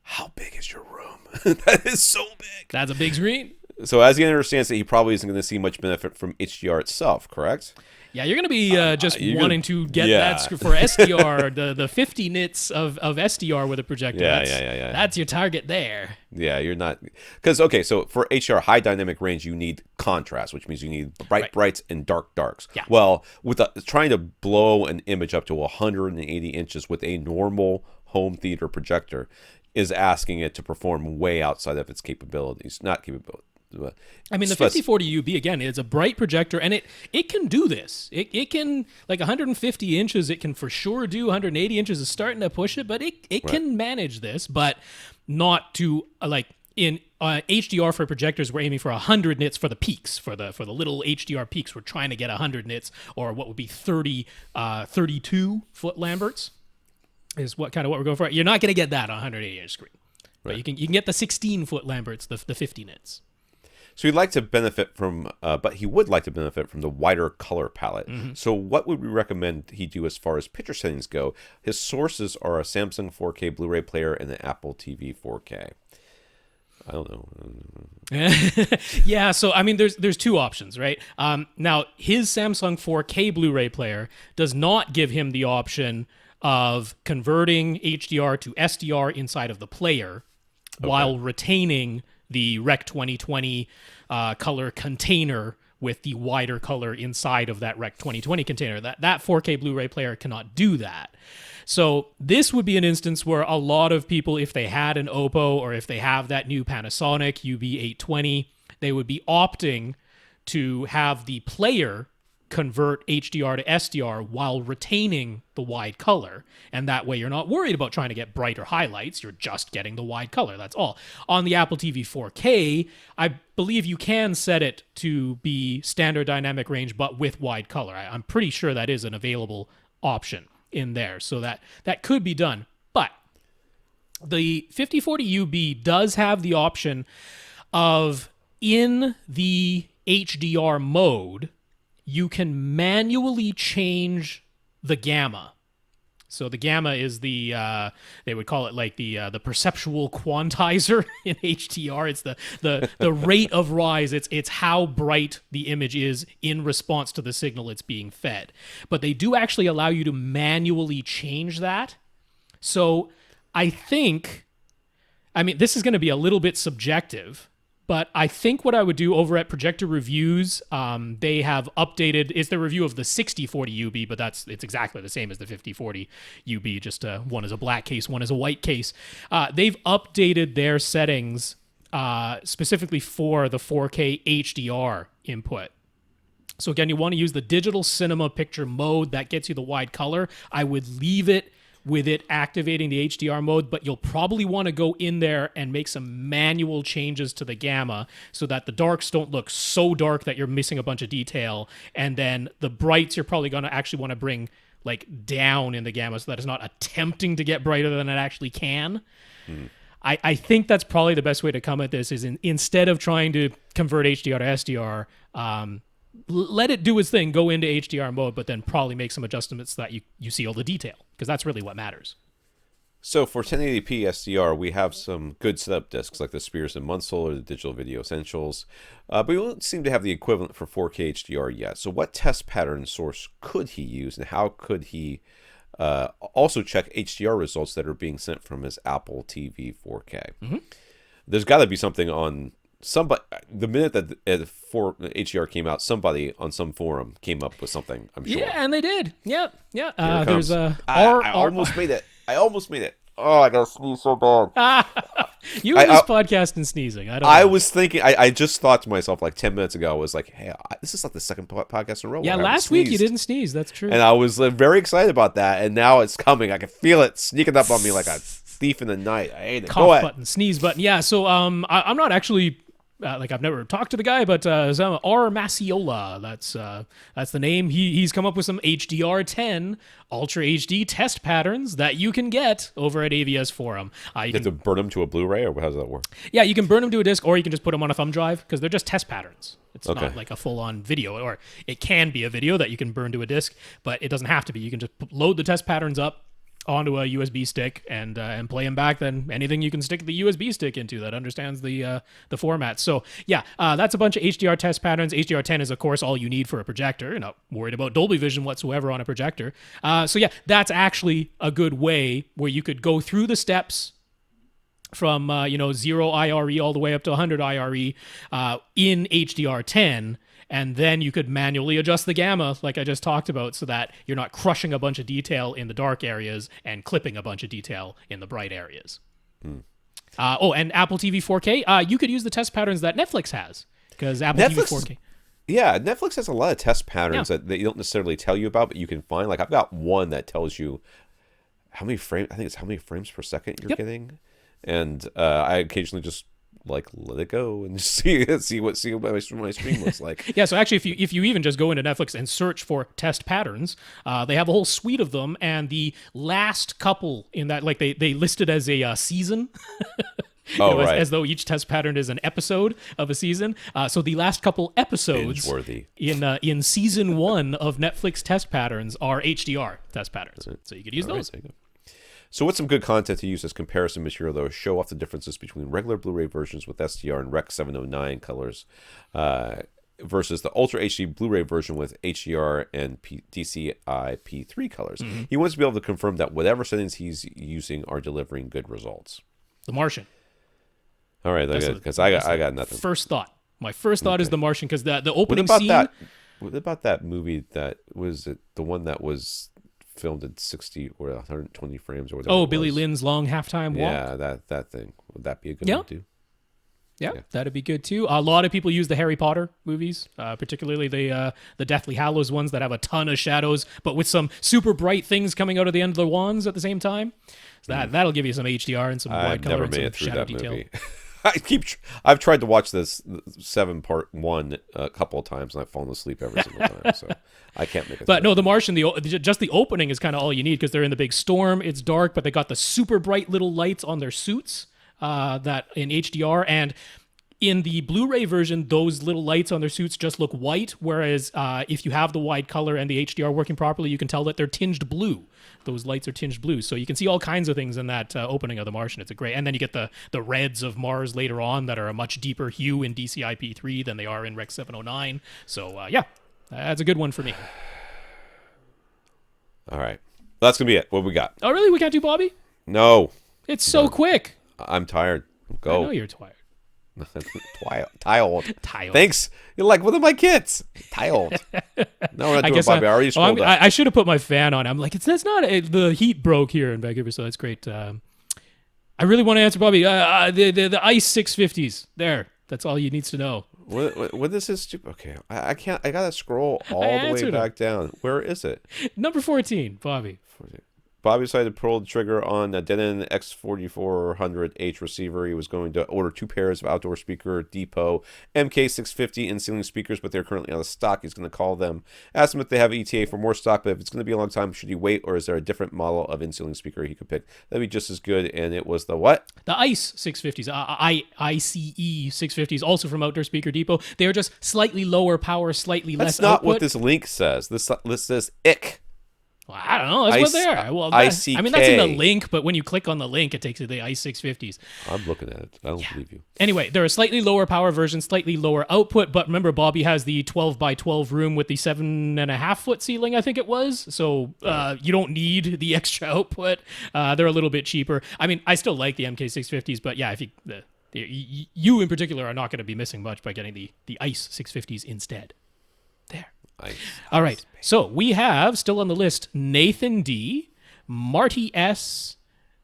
how big is your room? That is so big. That's a big screen. So as he understands that he probably isn't going to see much benefit from HDR itself, correct? Yeah, you're going to be just wanting to get that for SDR, the 50 nits of SDR with a projector. Yeah. That's your target there. Yeah, you're not... Because, okay, so for HDR, high dynamic range, you need contrast, which means you need brights and darks. Yeah. Well, with trying to blow an image up to 180 inches with a normal home theater projector is asking it to perform way outside of its capabilities. Not capabilities. I mean, the 5040 UB, again, is a bright projector, and it can do this. It can, like 150 inches, it can for sure do. 180 inches is starting to push it, but it can manage this, but not to, like, in HDR for projectors, we're aiming for 100 nits for the peaks, for the little HDR peaks. We're trying to get 100 nits, or what would be 32 foot Lamberts is what we're going for. You're not going to get that on a 180-inch screen. But you can get the 16-foot Lamberts, the 50 nits. So he'd like to benefit from, but he would like to benefit from the wider color palette. Mm-hmm. So what would we recommend he do as far as picture settings go? His sources are a Samsung 4K Blu-ray player and an Apple TV 4K. I don't know. Yeah, so I mean, there's two options, right? Now, his Samsung 4K Blu-ray player does not give him the option of converting HDR to SDR inside of the player while retaining the Rec 2020 color container with the wider color inside of that Rec 2020 container. That 4K Blu-ray player cannot do that. So this would be an instance where a lot of people, if they had an Oppo or if they have that new Panasonic UB820, they would be opting to have the player convert HDR to SDR while retaining the wide color. And that way you're not worried about trying to get brighter highlights. You're just getting the wide color. That's all. On the Apple TV 4K, I believe you can set it to be standard dynamic range, but with wide color. I'm pretty sure that is an available option in there. So that could be done. But the 5040UB does have the option of, in the HDR mode, you can manually change the gamma. So the gamma is the they would call it like the perceptual quantizer in HDR. It's the rate of rise. It's how bright the image is in response to the signal it's being fed. But they do actually allow you to manually change that. So I think, I mean, this is going to be a little bit subjective, but I think what I would do over at Projector Reviews, they have updated, it's the review of the 6040UB, but it's exactly the same as the 5040UB, just one is a black case, one is a white case. They've updated their settings specifically for the 4K HDR input. So again, you want to use the digital cinema picture mode that gets you the wide color. I would leave it with it activating the HDR mode, but you'll probably want to go in there and make some manual changes to the gamma so that the darks don't look so dark that you're missing a bunch of detail, and then the brights you're probably going to actually want to bring like down in the gamma so that it's not attempting to get brighter than it actually can. I think that's probably the best way to come at this, is instead of trying to convert HDR to SDR, let it do its thing, go into HDR mode, but then probably make some adjustments so that you see all the detail, because that's really what matters. So for 1080p SDR, we have some good setup discs like the Spears and Munsell or the Digital Video Essentials, but we don't seem to have the equivalent for 4K HDR yet. So what test pattern source could he use, and how could he also check HDR results that are being sent from his Apple TV 4K? There's got to be something on somebody. The minute that HDR came out, somebody on some forum came up with something, I'm sure. Yeah, and they did. Yeah. There's I almost made it. Oh, I gotta sneeze so bad. You and this podcast and sneezing. I was thinking. I just thought to myself like 10 minutes ago. I was like, hey, this is like the second podcast in a row. Yeah, last week you didn't sneeze. That's true. And I was very excited about that. And now it's coming. I can feel it sneaking up on me like a thief in the night. I hate it. Cough button, sneeze button. Yeah. So I'm not actually. I've never talked to the guy, but R Masciola, that's the name. He's come up with some HDR-10 Ultra HD test patterns that you can get over at AVS Forum. You have to burn them to a Blu-ray, or how does that work? Yeah, you can burn them to a disc, or you can just put them on a thumb drive, because they're just test patterns. It's not like a full-on video, or it can be a video that you can burn to a disc, but it doesn't have to be. You can just load the test patterns up onto a USB stick and play them back. Then anything you can stick the USB stick into that understands the format. So yeah, that's a bunch of HDR test patterns. HDR-10 is of course all you need for a projector. You're not worried about Dolby Vision whatsoever on a projector. So yeah, that's actually a good way where you could go through the steps from 0 IRE all the way up to 100 IRE in HDR-10. And then you could manually adjust the gamma, like I just talked about, so that you're not crushing a bunch of detail in the dark areas and clipping a bunch of detail in the bright areas. And Apple TV 4K, you could use the test patterns that Netflix has, because Apple TV 4K. Yeah, Netflix has a lot of test patterns that they don't necessarily tell you about, but you can find. Like I've got one that tells you how many frames. I think it's how many frames per second you're getting, and I occasionally just let it go and see what my stream looks like. Yeah, so actually if you even just go into Netflix and search for test patterns, they have a whole suite of them, and the last couple in that, like they listed as a season. As though each test pattern is an episode of a season. So the last couple episodes in season 1 of Netflix test patterns are HDR test patterns. So you could use those. Right, so what's some good content to use as comparison material, though? Show off the differences between regular Blu-ray versions with SDR and Rec.709 colors versus the Ultra HD Blu-ray version with HDR and DCI P3 colors. He wants to be able to confirm that whatever settings he's using are delivering good results. The Martian. All right, because I got nothing. First thought. My first thought is The Martian, because the opening scene... What about that movie that was the one that was filmed at 60 or 120 frames or whatever? Oh, Billy Lynn's Long Halftime Walk? Yeah, that thing. Would that be a good one too? Yeah, that'd be good too. A lot of people use the Harry Potter movies, particularly the Deathly Hallows ones that have a ton of shadows, but with some super bright things coming out of the end of the wands at the same time. So that'll give you some HDR and some wide color and some shadow detail. Movie. I've tried to watch this 7-part one a couple of times, and I've fallen asleep every single time. So I can't make it. But no, The Martian, just the opening is kind of all you need because they're in the big storm. It's dark, but they got the super bright little lights on their suits. That in HDR, and in the Blu-ray version, those little lights on their suits just look white, whereas if you have the wide color and the HDR working properly, you can tell that they're tinged blue. Those lights are tinged blue, so you can see all kinds of things in that opening of The Martian. It's a great, and then you get the reds of Mars later on that are a much deeper hue in DCI-P3 than they are in Rec.709. So yeah, that's a good one for me. All right, that's gonna be it. What we got? Oh really? We can't do Bobby? No, it's so quick. I'm tired. Go. I know you're tired. Tired. Thanks. You're like one of my kids. Tired. No, we're not doing Bobby. I already scrolled up. I should have put my fan on. I'm like, that's not the heat broke here in Vancouver, so that's great. I really want to answer Bobby. The ICE650s. There. That's all you needs to know. What is this stupid? Okay, I can't. I gotta scroll all the way back down. Where is it? Number 14, Bobby. 14. Bobby decided to pull the trigger on a Denon X4400H receiver. He was going to order 2 pairs of Outdoor Speaker Depot MK650 in-ceiling speakers, but they're currently out of stock. He's going to call them, ask them if they have ETA for more stock, but if it's going to be a long time, should he wait, or is there a different model of in-ceiling speaker he could pick? That'd be just as good, and it was the what? The ICE 650s, ICE 650s, also from Outdoor Speaker Depot. They're just slightly lower power, slightly less output. That's not what this link says. This list says IC. Well, I don't know. That's what they are. Well, that's in the link, but when you click on the link, it takes you to the ICE650s. I'm looking at it. I don't believe you. Anyway, they're a slightly lower power version, slightly lower output, but remember, Bobby has the 12x12 room with the 7.5-foot ceiling, I think it was. So you don't need the extra output. They're a little bit cheaper. I mean, I still like the MK650s, but yeah, if you in particular are not going to be missing much by getting the ICE 650s instead. There. All right. So we have still on the list Nathan D, Marty S.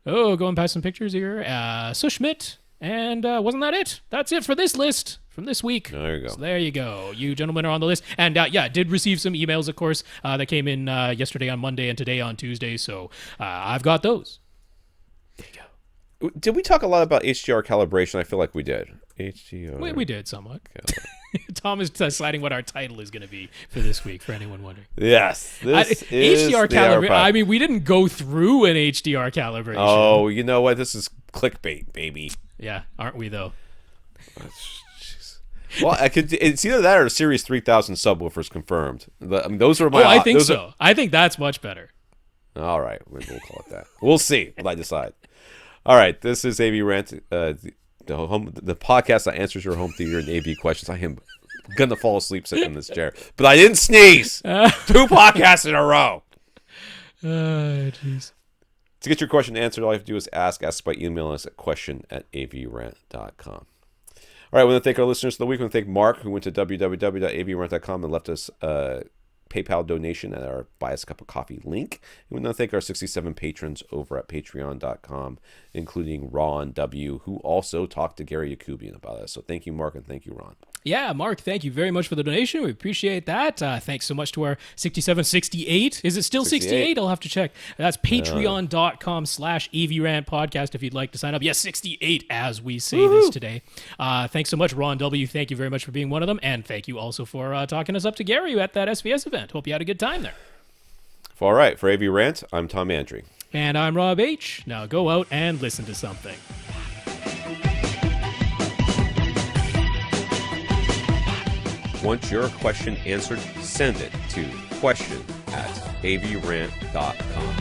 Oh, going past some pictures here. Sushmit. And wasn't that it? That's it for this list from this week. There you go. So there you go. You gentlemen are on the list. And did receive some emails, of course, that came in yesterday on Monday and today on Tuesday. So I've got those. There you go. Did we talk a lot about HDR calibration? I feel like we did. HDR. We did somewhat. Tom is deciding what our title is going to be for this week, for anyone wondering. Yes. This is HDR calibration. I mean, we didn't go through an HDR calibration. Oh, you know what? This is clickbait, baby. Yeah, aren't we, though? Well, it's either that or Series 3000 subwoofers confirmed. Those are my... I think so. I think that's much better. All right. We'll call it that. We'll see what I decide. All right. This is AVRant, the podcast that answers your home theater and AV questions. I am gonna fall asleep sitting in this chair, but I didn't sneeze. 2 podcasts in a row. Jeez. To get your question answered, all you have to do is ask by emailing us at question@avrant.com. All right, we want to thank our listeners of the week. We want to thank Mark, who went to www.avrant.com and left us PayPal donation at our Buy Us a Cup of Coffee link. We want to thank our 67 patrons over at patreon.com, including Ron W., who also talked to Gary Yakubian about us. So thank you, Mark, and thank you, Ron. Yeah, Mark, thank you very much for the donation. We appreciate that. Thanks so much to our 67, 68. Is it still 68? I'll have to check. That's patreon.com/AVRant podcast if you'd like to sign up. Yes, 68 as we say this today. Thanks so much, Ron W. Thank you very much for being one of them. And thank you also for talking us up to Gary at that SVS event. Hope you had a good time there. All right, for AVRant, I'm Tom Andry. And I'm Rob H. Now go out and listen to something. Want your question answered? Send it to question@avrant.com.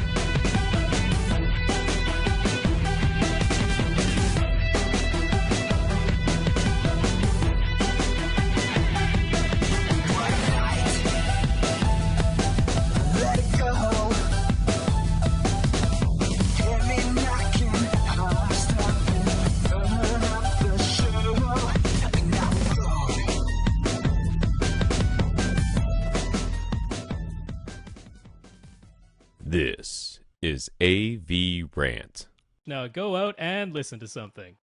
This is AVRant. Now go out and listen to something.